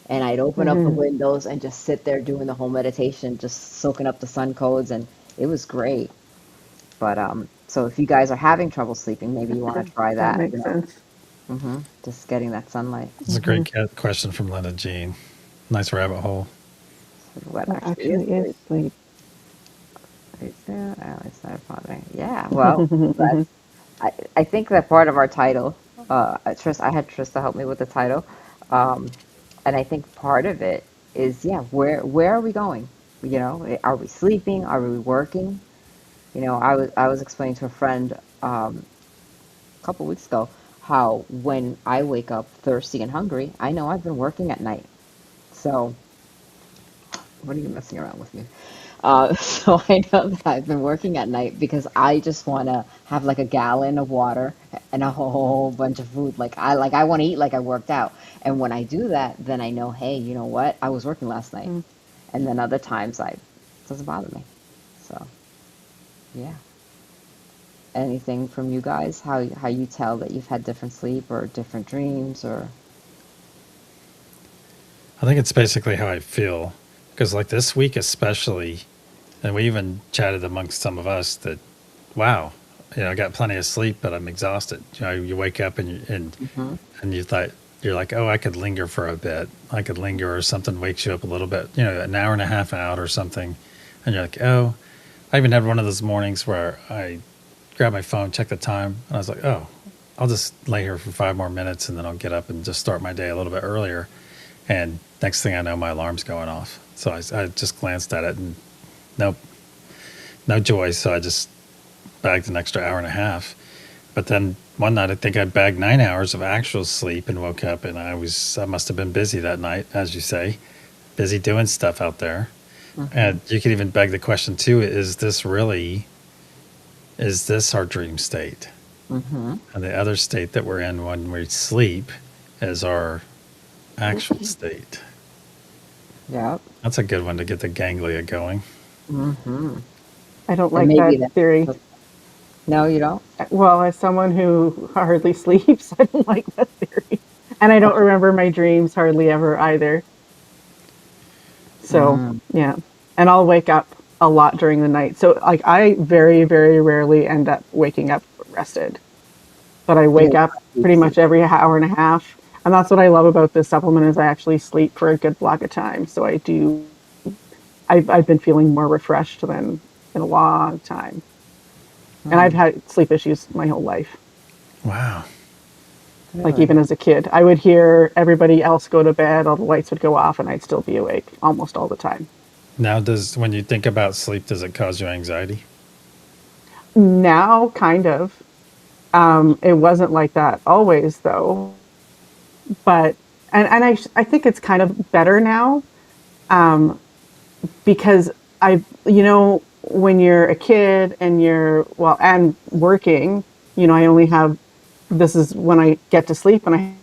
A: And I'd open up the
D: Hmm.
A: windows and just sit there doing the whole meditation, just soaking up the sun codes. And it was great. But so if you guys are having trouble sleeping, maybe you want to try
D: That
A: that,
D: makes sense.
A: just getting that sunlight.
C: It's a great question from Linda Jean. Nice rabbit hole.
A: What
D: That
A: actually is
D: actually is
A: sleep?
D: sleep.
A: It's not funny. Yeah, well, that's. I think that part of our title, I had Trista help me with the title, um, and I think part of it is, yeah, where are we going? Are we sleeping? Are we working? I was explaining to a friend a couple weeks ago how when I wake up thirsty and hungry, I know I've been working at night. So what are you messing around with me? So I know that I've been working at night because I just want to have like a gallon of water and a whole bunch of food. I want to eat like I worked out. And when I do that, then I know, hey, you know what? I was working last night.
D: Mm.
A: And then other times it doesn't bother me. So yeah. Anything from you guys? How you tell that you've had different sleep or different dreams or
C: I think it's basically how I feel. Because, like this week, especially, and we even chatted amongst some of us that, wow, I got plenty of sleep, but I'm exhausted. You wake up
A: hmm
C: and you thought, you're like, oh, I could linger for a bit. I could linger, or something wakes you up a little bit, an hour and a half out or something. And you're like, oh, I even had one of those mornings where I grabbed my phone, checked the time, and I was like, oh, I'll just lay here for 5 more minutes and then I'll get up and just start my day a little bit earlier. And next thing I know, my alarm's going off. So I just glanced at it and nope, no joy. So I just bagged an extra hour and a half. But then one night, I think I bagged 9 hours of actual sleep and woke up, and I must have been busy that night, as you say, busy doing stuff out there.
A: hmm
C: And you could even beg the question too: is this our dream state?
A: hmm
C: And the other state that we're in when we sleep is our actual state.
A: Yep.
C: That's a good one to get the ganglia going.
A: hmm
D: I don't
A: And
D: like
A: maybe
D: that
A: that.
D: theory.
A: No, you don't.
D: Well, as someone who hardly sleeps, I don't like that theory. And I don't
A: Okay.
D: remember my dreams hardly ever either. So,
A: Mm.
D: yeah. And I'll wake up a lot during the night. So, like, I very, very rarely end up waking up rested, but I
A: You get
D: wake
A: a lot
D: up
A: of deep
D: pretty much
A: sleep.
D: every hour and a half. And that's what I love about this supplement is I actually sleep for a good block of time. So I've been feeling more refreshed than in a long time. And I've
A: Hmm.
D: had sleep issues my whole life.
C: Wow.
D: Like
A: Really?
D: even as a kid, I would hear everybody else go to bed, all the lights would go off, and I'd still be awake almost all the time.
C: Now, when you think about sleep, does it cause you anxiety?
D: Now, kind of. It wasn't like that always, though. But I think it's kind of better now because when you're a kid and and working, I only have this is when I get to sleep and I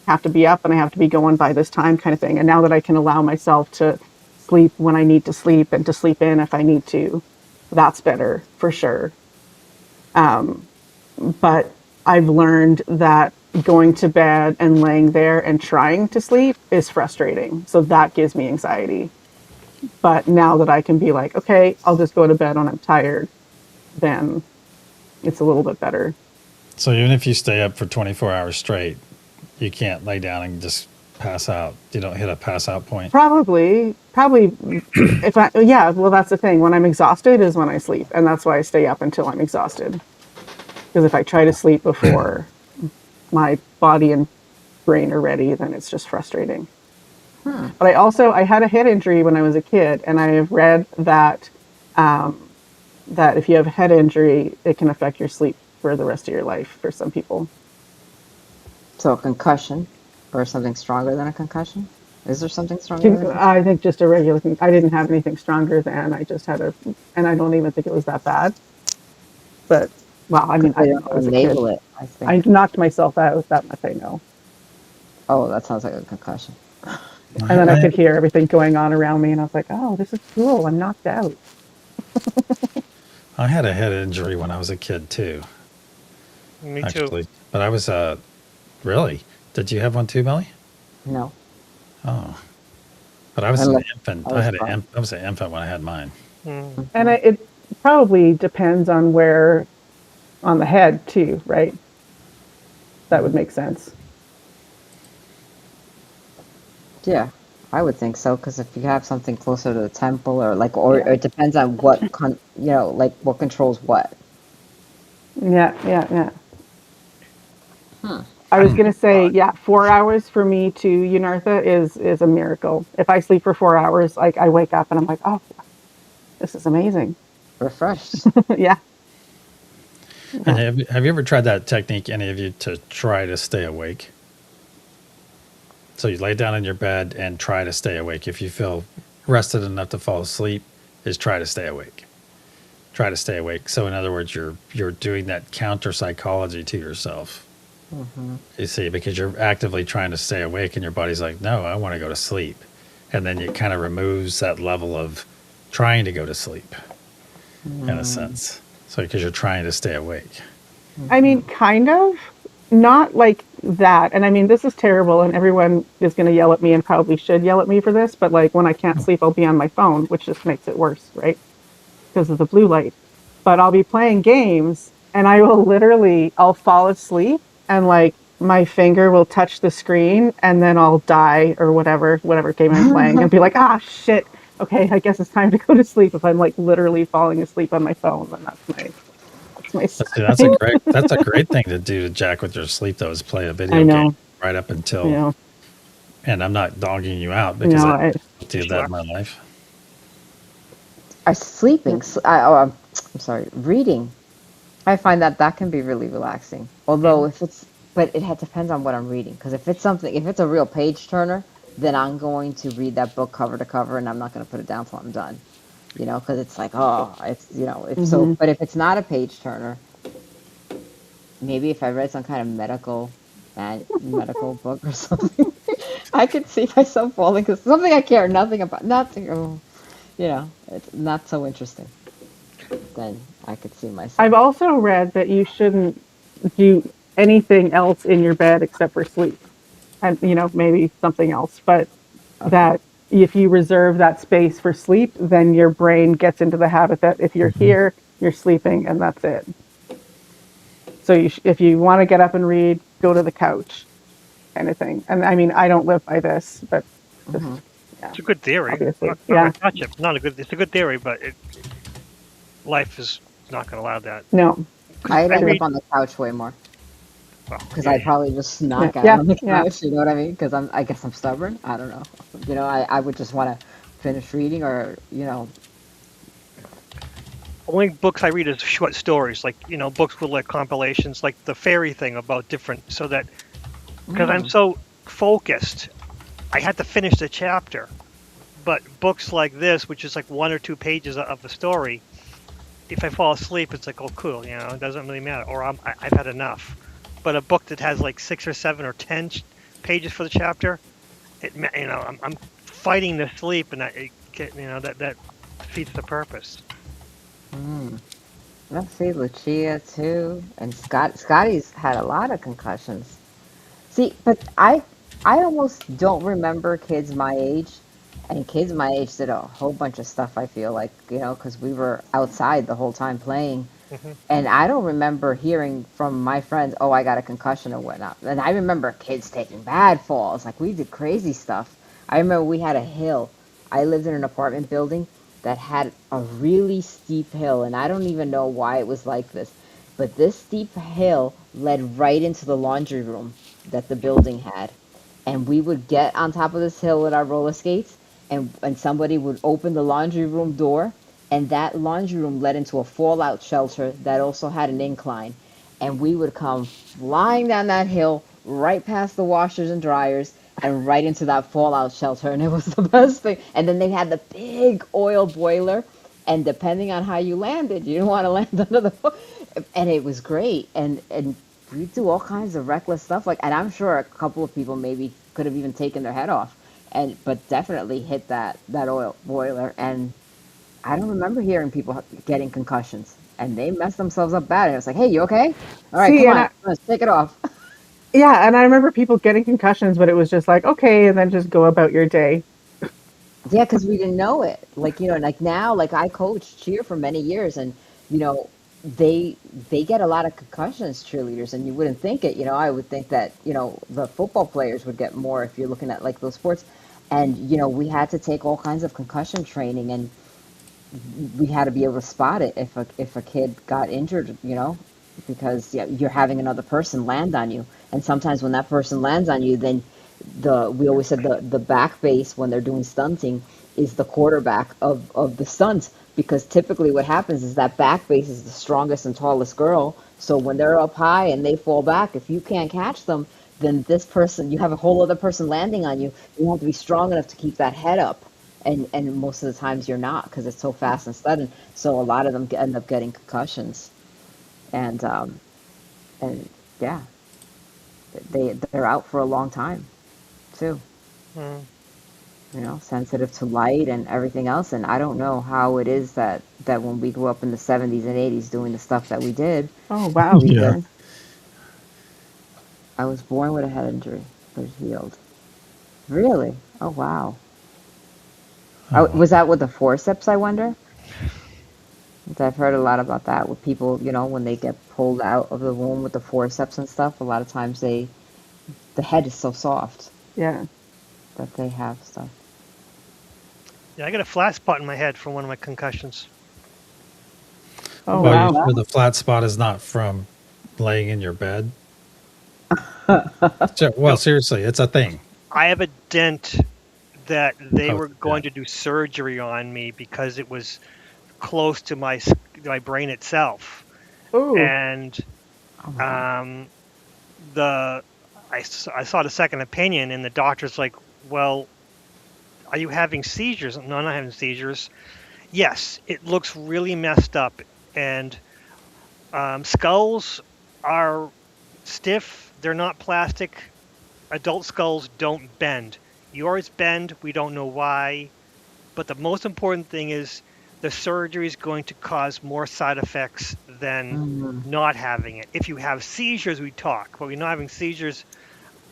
D: have to be up and I have to be going by this time kind of thing. And now that I can allow myself to sleep when I need to sleep and to sleep in if I need to, that's better for sure. But I've learned that going to bed and laying there and trying to sleep is frustrating. So that gives me anxiety. But now that I can be like, okay, I'll just go to bed when I'm tired, then it's a little bit better.
C: So even if you stay up for 24 hours straight, you can't lay down and just pass out. You don't hit a pass out point.
D: Probably yeah, well, that's the thing. When I'm exhausted is when I sleep. And that's why I stay up until I'm exhausted. Because if I try to sleep before my body and brain are ready, then it's just frustrating. But I had a head injury when I was a kid, and I have read that that if you have a head injury, it can affect your sleep for the rest of your life for some people.
A: So a concussion, or something stronger than a concussion? Is there something stronger than a concussion?
D: I think just a regular thing. I didn't have anything stronger than I just had and I don't even think it was that bad. But, well, I mean,
A: They
D: I was
A: don't
D: a kid.
A: label it, I think.
D: I knocked myself out, that much I know.
A: Oh, that sounds like a concussion.
D: And then I could hear everything going on around me, and I was like, oh, this is cool. I'm knocked out.
C: I had a head injury when I was a kid too,
B: Me
C: actually.
B: too.
C: But I was really. Did you have one too, Melly?
A: No.
C: Oh, but I was an
A: Unless-
C: infant.
A: I was
C: I was an infant when I had mine.
B: Mm.
D: And it probably depends on where on the head, too, right? That would make sense.
A: Yeah, I would think so, because if you have something closer to the temple, or it depends on what, what controls what.
D: Yeah. I was going to say, 4 hours for me to Unartha is a miracle. If I sleep for 4 hours, like I wake up and I'm like, oh, this is amazing.
A: Refreshed.
D: Yeah.
C: And have you ever tried that technique, any of you, to try to stay awake? So you lay down in your bed and try to stay awake. If you feel rested enough to fall asleep, is try to stay awake. Try to stay awake. So in other words, you're doing that counter psychology to yourself. You see, because you're actively trying to stay awake and your body's like, no, I want to go to sleep. And then it kind of removes that level of trying to go to sleep in a sense. So because you're trying to stay awake.
D: I mean, kind of. Not like that. And I mean, this is terrible, and everyone is going to yell at me and probably should yell at me for this, but like when I can't sleep, I'll be on my phone, which just makes it worse, right? Because of the blue light. But I'll be playing games, and I'll fall asleep, and like my finger will touch the screen, and then I'll die or whatever game I'm playing, and be like, ah, shit. Okay, I guess it's time to go to sleep. If I'm like literally falling asleep on my phone, then that's my
C: That's a great thing to do to jack with your sleep, though, is play a video game right up until. And I'm not dogging you out because I did that in my life.
A: Sleeping. I'm sorry. Reading. I find that can be really relaxing. Although but it depends on what I'm reading. Because if it's a real page turner, then I'm going to read that book cover to cover, and I'm not going to put it down till I'm done. Because it's like, so. But if it's not a page turner, maybe if I read some kind of medical book or something, I could see myself falling, because something I care nothing about, it's not so interesting. Then I could see myself.
D: I've also read that you shouldn't do anything else in your bed except for sleep, and maybe something else, but that if you reserve that space for sleep, then your brain gets into the habit that if you're here, you're sleeping, and that's it. So if you want to get up and read, go to the couch, kind of thing. And I mean, I don't live by this, but
B: It's a good theory.
D: Obviously,
B: I'm not gonna touch it. It's a good theory, but life is not going to allow that.
D: No.
A: I'd end up on the couch way more. Because I'd probably just knock out on the couch, you know what I mean? Because I guess I'm stubborn. I don't know. I would just want to finish reading, or
B: Only books I read is short stories, like books with like compilations, like the fairy thing about different, so that because I'm so focused, I had to finish the chapter. But books like this, which is like 1 or 2 pages of the story, if I fall asleep, it's like, oh, cool, it doesn't really matter, or I've had enough. But a book that has like 6 or 7 or 10 pages for the chapter, I'm fighting to sleep, and that defeats the purpose.
A: Mm. Let's see, Lucia too, and Scotty's had a lot of concussions. See, but I almost don't remember kids my age, and kids my age did a whole bunch of stuff. I feel like, because we were outside the whole time playing.
B: Hmm.
A: And I don't remember hearing from my friends, oh, I got a concussion or whatnot. And I remember kids taking bad falls. Like, we did crazy stuff. I remember we had a hill. I lived in an apartment building that had a really steep hill. And I don't even know why it was like this. But this steep hill led right into the laundry room that the building had. And we would get on top of this hill with our roller skates, and somebody would open the laundry room door, and that laundry room led into a fallout shelter that also had an incline. And we would come flying down that hill right past the washers and dryers and right into that fallout shelter. And it was the best thing. And then they had the big oil boiler. And depending on how you landed, you didn't want to land under the. And it was great. And we do all kinds of reckless stuff. And I'm sure a couple of people maybe could have even taken their head off. But definitely hit that oil boiler. And I don't remember hearing people getting concussions, and they messed themselves up bad. And it was like, "Hey, you okay? All right,
D: See,
A: come
D: and
A: on, let's take it off."
D: yeah, and I remember people getting concussions, but it was just like, okay, and then just go about your day.
A: Yeah, because we didn't know it. Like now, like I coached cheer for many years, and you know, they they get a lot of concussions, cheerleaders, and you wouldn't think it. I would think that the football players would get more if you're looking at like those sports, and we had to take all kinds of concussion training, and we had to be able to spot it if a kid got injured, because yeah, you're having another person land on you, and sometimes when that person lands on you, then we always said the back base when they're doing stunting is the quarterback of the stunts, because typically what happens is that back base is the strongest and tallest girl, so when they're up high and they fall back, if you can't catch them, then this person, you have a whole other person landing on you. You have to be strong enough to keep that head up, and most of the times you're not, because it's so fast and sudden. So a lot of them end up getting concussions, and and yeah, they're out for a long time too.
B: Mm.
A: Sensitive to light and everything else. And I don't know how it is that when we grew up in the 70s and 80s doing the stuff that we did,
D: Oh, wow.
A: we
C: Yeah.
A: did. I was born with a head injury, but it healed. Really? Oh wow. Oh,
C: Oh,
A: was that with the forceps, I wonder? I've heard a lot about that with people, when they get pulled out of the womb with the forceps and stuff. A lot of times the head is so soft
D: Yeah.
A: that they have stuff.
B: Yeah, I got a flat spot in my head from one of my concussions.
D: Oh,
C: well, you
D: wow.
C: sure the flat spot is not from laying in your bed? Well,
B: No,
C: seriously, it's a thing.
B: I have a dent that they
C: Oh,
B: were
C: yeah.
B: going to do surgery on me because it was close to my brain itself,
D: Oh,
B: and
A: Oh my God.
B: um, the I sought a second opinion, and the doctor's like, "Well, are you having seizures?" No, I'm not having seizures. Yes, it looks really messed up, and skulls are stiff. They're not plastic. Adult skulls don't bend. Yours bend. We don't know why. But the most important thing is the surgery is going to cause more side effects than
A: Mm,
B: not having it. If you have seizures, we talk. But we're not having seizures,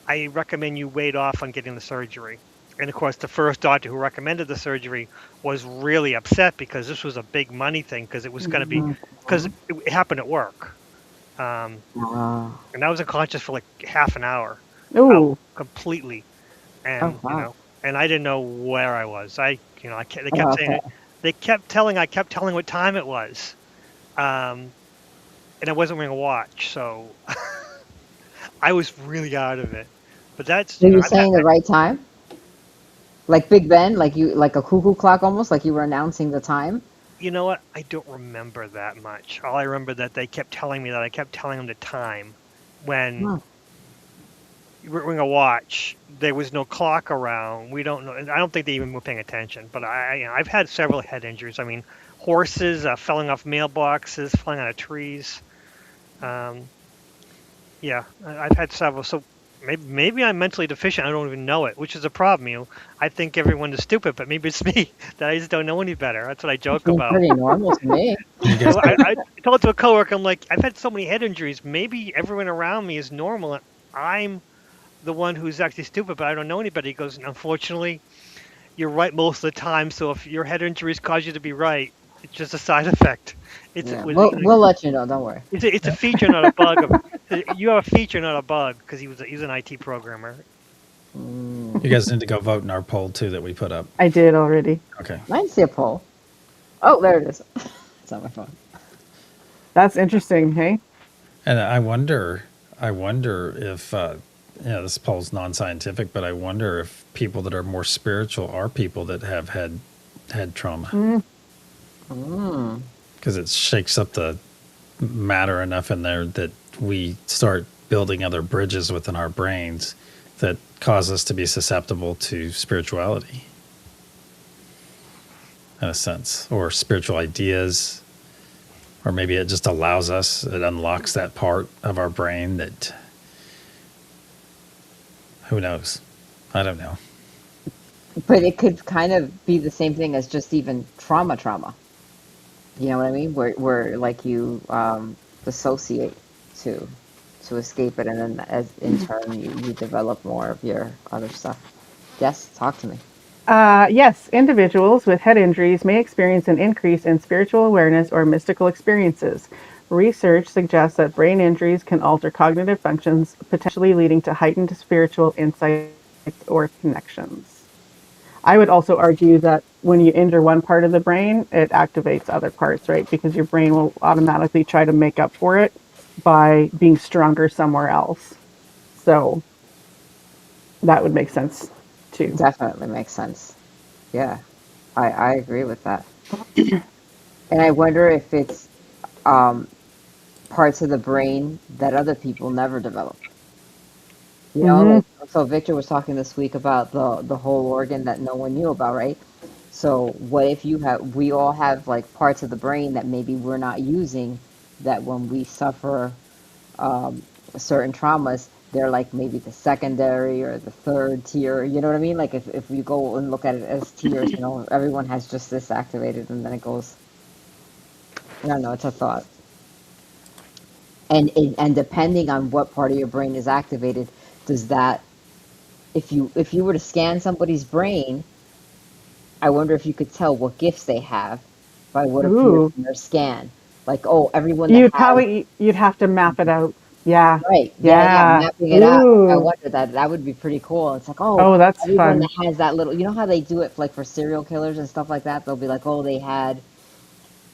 B: I recommend you wait off on getting the surgery. And of course, the first doctor who recommended the surgery was really upset because this was a big money thing, because it was going to be,
A: mm,
B: because it happened at work. Um,
A: oh,
B: and I was unconscious for like half an hour, out
D: oh,
B: completely,
A: oh
B: and
A: wow.
B: and I didn't know where I was. They kept
A: Oh,
B: saying
A: okay.
B: it. I kept telling what time it was, um, and I wasn't wearing a watch, so I was really out of it. But that's
A: So you're
B: I've had
A: saying the right time? Like Big Ben, like a cuckoo clock almost, like you were announcing the time?
B: you know what? I don't remember that much. All I remember that they kept telling me that I kept telling them the time when
A: Huh.
B: you were wearing a watch. There was no clock around. We don't know. And I don't think they even were paying attention. But I've had several head injuries. I mean, horses falling off mailboxes, falling out of trees. Um, yeah, I've had several. So maybe I'm mentally deficient. I don't even know it, which is a problem. I think everyone is stupid, but maybe it's me that I just don't know any better. That's what I joke
A: Seems
B: about.
A: pretty normal to me.
C: You guys
B: I told to a coworker, I'm like, I've had so many head injuries. Maybe everyone around me is normal, and I'm the one who's actually stupid, but I don't know anybody. He goes, unfortunately, you're right most of the time. So if your head injuries cause you to be right, it's just a side effect. It's
A: Yeah,
B: with
A: we'll let you know. Don't worry.
B: it's a feature, not a bug. You have a feature, not a bug, because he's an IT programmer.
C: you guys need to go vote in our poll too that we put up.
D: I did already.
C: Okay.
A: I didn't see a poll. Oh, there it is. It's on my phone.
D: That's interesting, hey?
C: And I wonder if, this poll's non-scientific, but I wonder if people that are more spiritual are people that have had trauma,
A: Mm.
C: because it shakes up the matter enough in there that we start building other bridges within our brains that cause us to be susceptible to spirituality, in a sense, or spiritual ideas, or maybe it just allows us, it unlocks that part of our brain that, who knows? I don't know.
A: But it could kind of be the same thing as just even trauma. You know what I mean? Where like you dissociate to escape it, and then as in turn you develop more of your other stuff. Yes, talk to me.
D: Yes, individuals with head injuries may experience an increase in spiritual awareness or mystical experiences. Research suggests that brain injuries can alter cognitive functions, potentially leading to heightened spiritual insights or connections. I would also argue that when you injure one part of the brain, it activates other parts, right? Because your brain will automatically try to make up for it by being stronger somewhere else. So that would make sense too.
A: Definitely makes sense. Yeah, I agree with that. And I wonder if it's um, parts of the brain that other people never develop. You know,
D: Hmm.
A: like so Victor was talking this week about the whole organ that no one knew about, right? So what if we all have like parts of the brain that maybe we're not using, that when we suffer um, certain traumas, they're like maybe the secondary or the third tier. You know what I mean? Like if you go and look at it as tiers, everyone has just this activated, and then it goes. I don't know. It's a thought. And depending on what part of your brain is activated, does that if you were to scan somebody's brain, I wonder if you could tell what gifts they have by what appears
D: Ooh.
A: in their scan. Like, oh, everyone that has.
D: You'd have to map it out. Yeah.
A: Right. Yeah,
D: Yeah.
A: mapping it out. I
D: Ooh.
A: wonder that would be pretty cool. It's like, oh,
D: Oh, that's
A: everyone
D: fun.
A: that has that little, how they do it like for serial killers and stuff like that. They'll be like, oh, they had,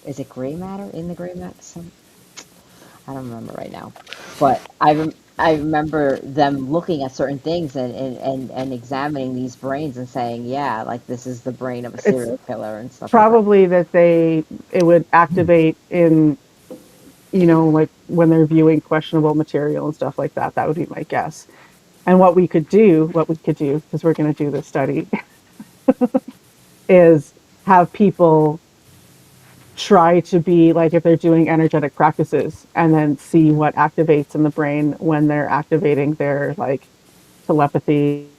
A: is it gray matter in the gray matter? I don't remember right now, but I remember them looking at certain things and examining these brains and saying, yeah, like this is the brain of a
D: It's
A: serial killer and stuff like that.
D: probably that it would activate in, like when they're viewing questionable material and stuff like that. That would be my guess. And what we could do, because we're going to do this study, is have people try to be like, if they're doing energetic practices, and then see what activates in the brain when they're activating their like telepathy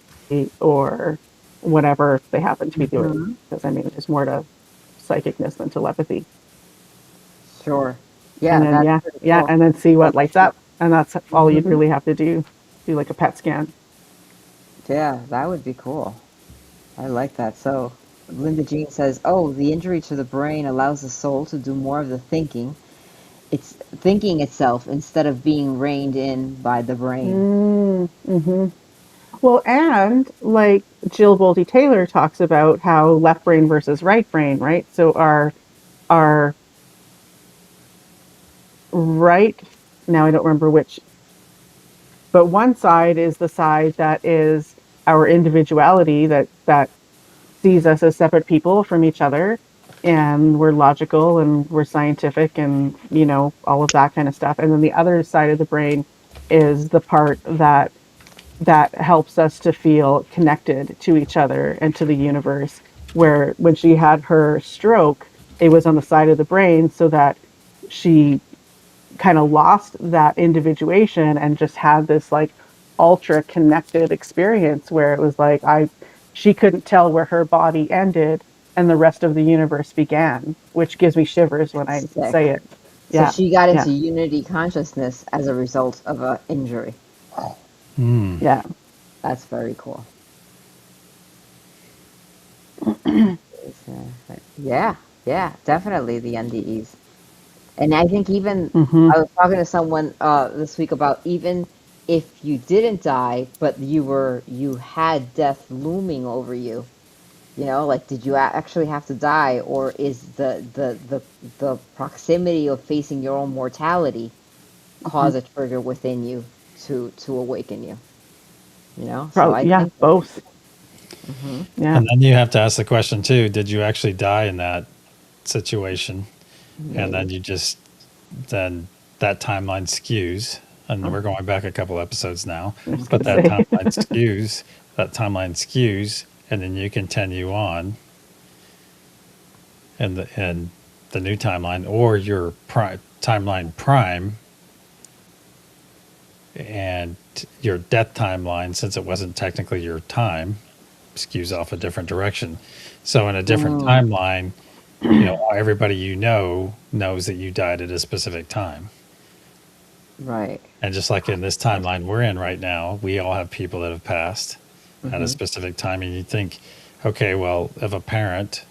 D: or whatever they happen to be doing.
A: Hmm.
D: Because I mean, there's more to psychicness than telepathy.
A: Sure.
D: And
A: Yeah,
D: then
A: that's
D: yeah,
A: pretty
D: yeah,
A: cool.
D: and then see what lights up. And that's all you'd
A: Hmm.
D: really have to do. Do like a PET scan.
A: Yeah, that would be cool. I like that. So, Linda Jean says, "Oh, the injury to the brain allows the soul to do more of the thinking. It's thinking itself instead of being reined in by the brain."
D: Mm-hmm. Well, and like Jill Bolte Taylor talks about how left brain versus right brain, right? So our right, now I don't remember which, but one side is the side that is our individuality, that sees us as separate people from each other, and we're logical and we're scientific and all of that kind of stuff. And then the other side of the brain is the part that helps us to feel connected to each other and to the universe. Where when she had her stroke, it was on the side of the brain, so that she kind of lost that individuation and just had this like ultra connected experience where it was like she couldn't tell where her body ended and the rest of the universe began, which gives me shivers when I
A: Sick.
D: say it.
A: So
D: Yeah,
A: she got
D: yeah,
A: into unity consciousness as a result of a injury.
D: yeah.
A: That's very cool. Yeah, yeah, definitely the NDEs. And I think even
D: Hmm.
A: I was talking to someone this week about even if you didn't die, but you had death looming over you. You know, like did you actually have to die, or is the proximity of facing your own mortality
D: Hmm.
A: cause a trigger within you to awaken you? You know, so
D: Probably,
A: I
D: yeah,
A: think that.
D: both.
A: Hmm.
D: Yeah.
C: And then you have to ask the question too: did you actually die in that situation? And then
A: Maybe.
C: you just then that timeline skews, and we're going back a couple episodes now,
D: I was
C: but
D: gonna
C: that
D: say.
C: timeline skews. That timeline skews, and then you continue on in the new timeline or your timeline prime, and your death timeline, since it wasn't technically your time, skews off a different direction. So in a different
A: Mm,
C: timeline, everybody knows that you died at a specific time.
A: right.
C: And just like in this timeline we're in right now, we all have people that have passed at a
A: Hmm.
C: specific time. And you think, okay, well, if a parent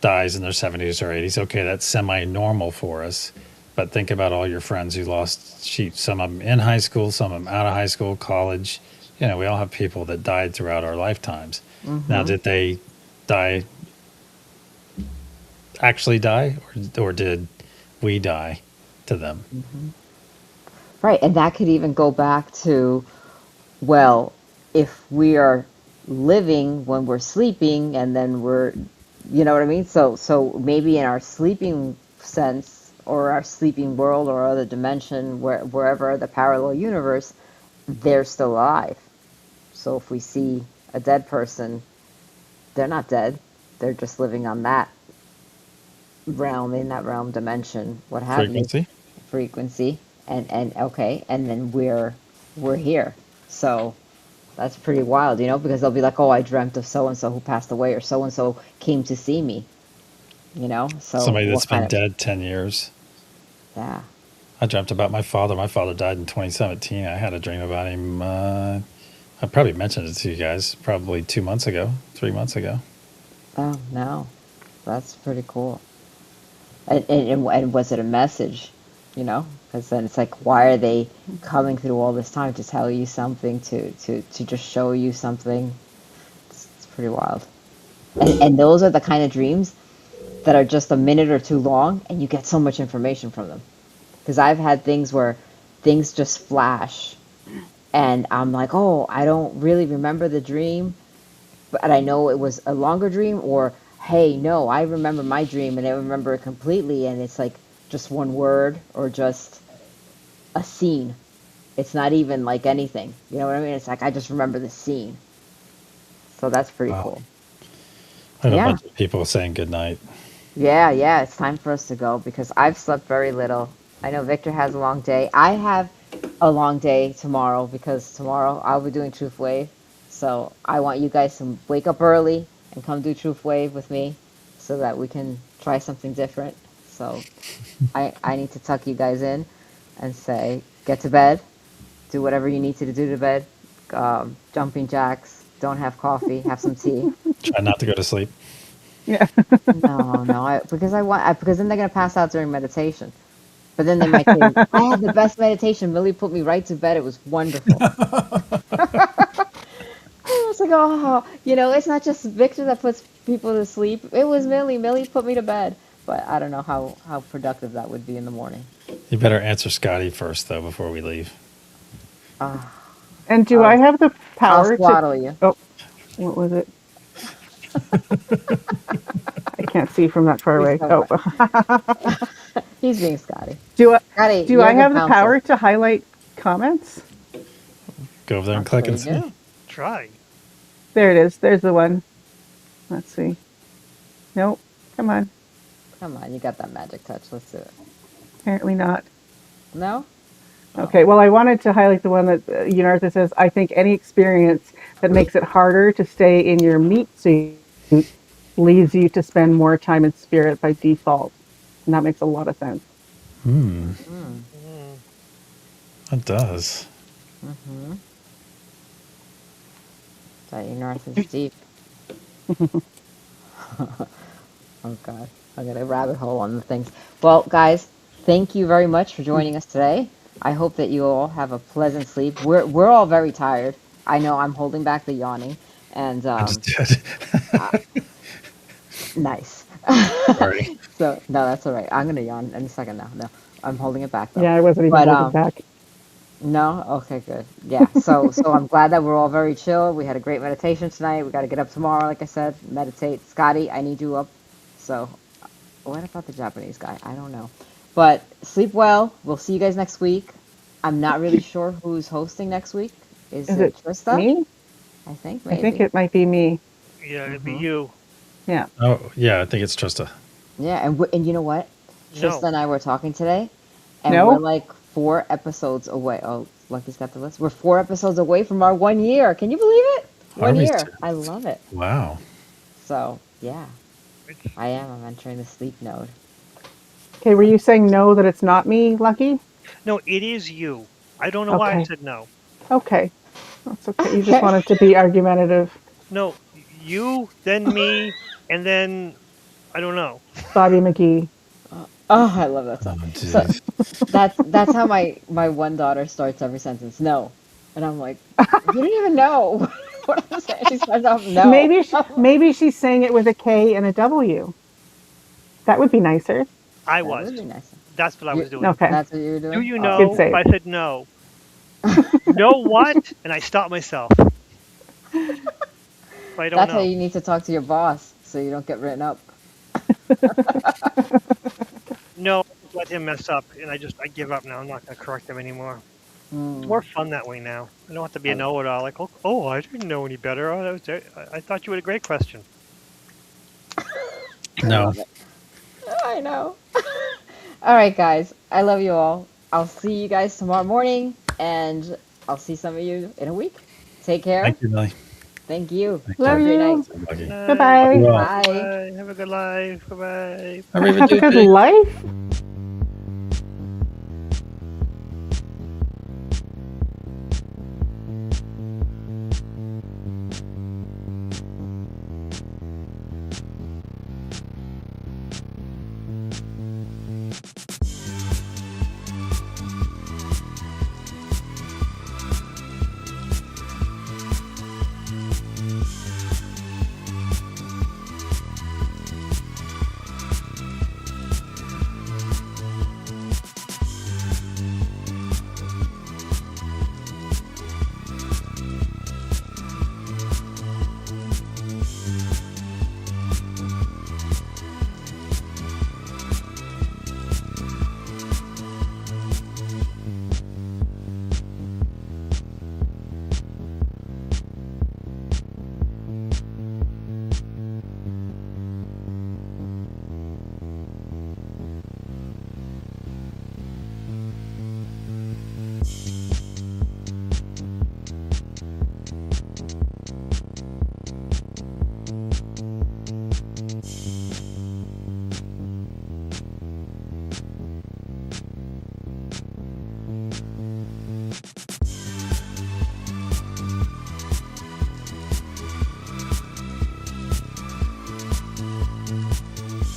C: dies in their 70s or 80s, okay, that's semi normal for us. But think about all your friends who lost sheep, some of them in high school, some of them out of high school, college. We all have people that died throughout our lifetimes. Now,
A: Hmm.
C: did they die, actually die, or did we die to them?
A: Hmm. Right, and that could even go back to, well, if we are living when we're sleeping and then you know what I mean? So maybe in our sleeping sense or our sleeping world or other dimension, wherever the parallel universe, they're still alive. So if we see a dead person, they're not dead. They're just living on that realm, in that realm, dimension, what have you,
C: Frequency?
A: frequency, and okay, and then we're here. So that's pretty wild, because they'll be like, "Oh, I dreamt of so and so who passed away, or so and so came to see me." So
C: Somebody that's
A: what
C: been
A: kind of,
C: dead 10 years.
A: yeah.
C: I dreamt about my father. My father died in 2017. I had a dream about him. I probably mentioned it to you guys probably 2 months ago, 3 months ago.
A: Oh no, that's pretty cool. And was it a message? Because then it's like, why are they coming through all this time to tell you something, to just show you something? It's pretty wild. And those are the kind of dreams that are just a minute or two long, and you get so much information from them. Because I've had things where things just flash, and I'm like, oh, I don't really remember the dream, but I know it was a longer dream, or hey, no, I remember my dream and I remember it completely, and it's like just one word or just a scene. It's not even like anything. You know what I mean? It's like I just remember the scene. So that's pretty
C: Wow.
A: cool.
C: I had a
A: Yeah.
C: bunch of people saying good night.
A: Yeah, yeah, it's time for us to go because I've slept very little. I know Victor has a long day. I have a long day tomorrow because tomorrow I'll be doing Truth Wave. So I want you guys to wake up early and come do Truth Wave with me so that we can try something different. So I need to tuck you guys in and say, get to bed, do whatever you need to do to bed, jumping jacks, don't have coffee, have some tea.
C: Try not to go to sleep.
D: Yeah.
A: No, no, because then they're gonna pass out during meditation. But then they might say, I had the best meditation. Millie put me right to bed. It was wonderful. I was like, oh, it's not just Victor that puts people to sleep. It was Millie. Millie put me to bed. But I don't know how productive that would be in the morning.
C: You better answer Scotty first, though, before we leave.
A: Uh,
D: And do I
A: I'll,
D: have the
A: I'll
D: power to?
A: swaddle you.
D: Oh, what was it? I can't see from that far
A: He's
D: away.
A: so
D: Oh,
A: He's being Scotty.
D: do I?
A: Scotty,
D: Do
A: you're
D: I
A: the
D: have the
A: bouncer.
D: power to highlight comments?
C: Go over there and
A: I'm
C: click
A: sure
C: and
A: you
C: see.
A: do.
B: Try.
D: There it is. There's the one. Let's see. Nope. Come on.
A: Come on, you got that magic touch. Let's do it.
D: Apparently not.
A: No?
D: Okay, well, I wanted to highlight the one that Unartha says, I think any experience that makes it harder to stay in your meat suit leads you to spend more time in spirit by default. And that makes a lot of sense.
C: Hmm,
A: Mm.
B: Mm.
C: that does.
A: Mm-hmm. That north is deep. Oh God, I got a rabbit hole on the things. Well, guys, thank you very much for joining us today. I hope that you all have a pleasant sleep. We're all very tired. I know I'm holding back the yawning, and
C: I just did.
A: uh, nice.
C: Sorry.
A: So no, that's all right. I'm gonna yawn in a second now. No, I'm holding it back though.
D: Yeah, I wasn't even
A: But
D: holding back.
A: no, okay, good. Yeah, so I'm glad that we're all very chill. We had a great meditation tonight. We got to get up tomorrow, like I said, meditate. Scotty, I need you up. So what about the Japanese guy? I don't know. But sleep well. We'll see you guys next week. I'm not really sure who's hosting next week. Is
D: Is
A: it
D: it
A: Trista?
D: me?
A: I think
D: I think
A: maybe.
D: it might be me.
B: Yeah, it'd be
A: Hmm.
B: you.
D: Yeah.
C: Oh, yeah, I think it's Trista.
A: Yeah, and you know what? Trista
B: No,
A: and I were talking today, and we're
D: No?
A: like 4 episodes away. Oh, Lucky's got the list. We're 4 episodes away from our 1 year. Can you believe it?
C: Are
A: One
C: we?
A: year. I love it.
C: Wow.
A: So yeah,
B: it's,
A: I am. I'm entering the sleep node.
D: Okay, were you saying no, that it's not me, Lucky?
B: no, it is you. I don't know why I
D: Okay.
B: said no.
D: Okay. That's okay. You just wanted to be argumentative.
B: No, you, then me, and then I don't know.
D: Bobby McGee.
A: Oh, I love that
C: Oh,
A: song. So
C: jeez.
A: that's how my one daughter starts every sentence. No, and I'm like, you don't even know what I'm saying. She starts off no.
D: Maybe she's saying it with a K and a W. That would be nicer.
B: I
A: That
B: was.
A: would be nice.
B: That's what I
A: You,
B: was doing.
D: Okay.
A: that's what you were
B: Do
A: doing.
B: you
A: Oh,
D: Good
B: know?
D: save.
B: I said no. No what? And I stopped myself. I don't
A: that's how
B: know.
A: you need to talk to your boss so you don't get written up.
B: No, let him mess up, and I give up now. I'm not gonna correct him anymore. It's
A: Mm,
B: more fun that way now. I don't have to be a
A: I,
B: know-it-all. Like, oh, I didn't know any better. Oh, that was I thought you had a great question.
A: I
C: No.
A: love it. I know. All right, guys. I love you all. I'll see you guys tomorrow morning, and I'll see some of you in a week. Take care.
C: Thank you, Millie.
A: Thank you.
C: Thank
A: Have
D: Love
A: a
C: you.
A: great night.
D: you.
C: So lucky.
B: Good
C: Love
B: night.
D: Bye-bye.
C: you all.
A: Bye.
B: Bye. Have a good life. Bye bye.
D: Have a good
C: Arrivederci.
D: life.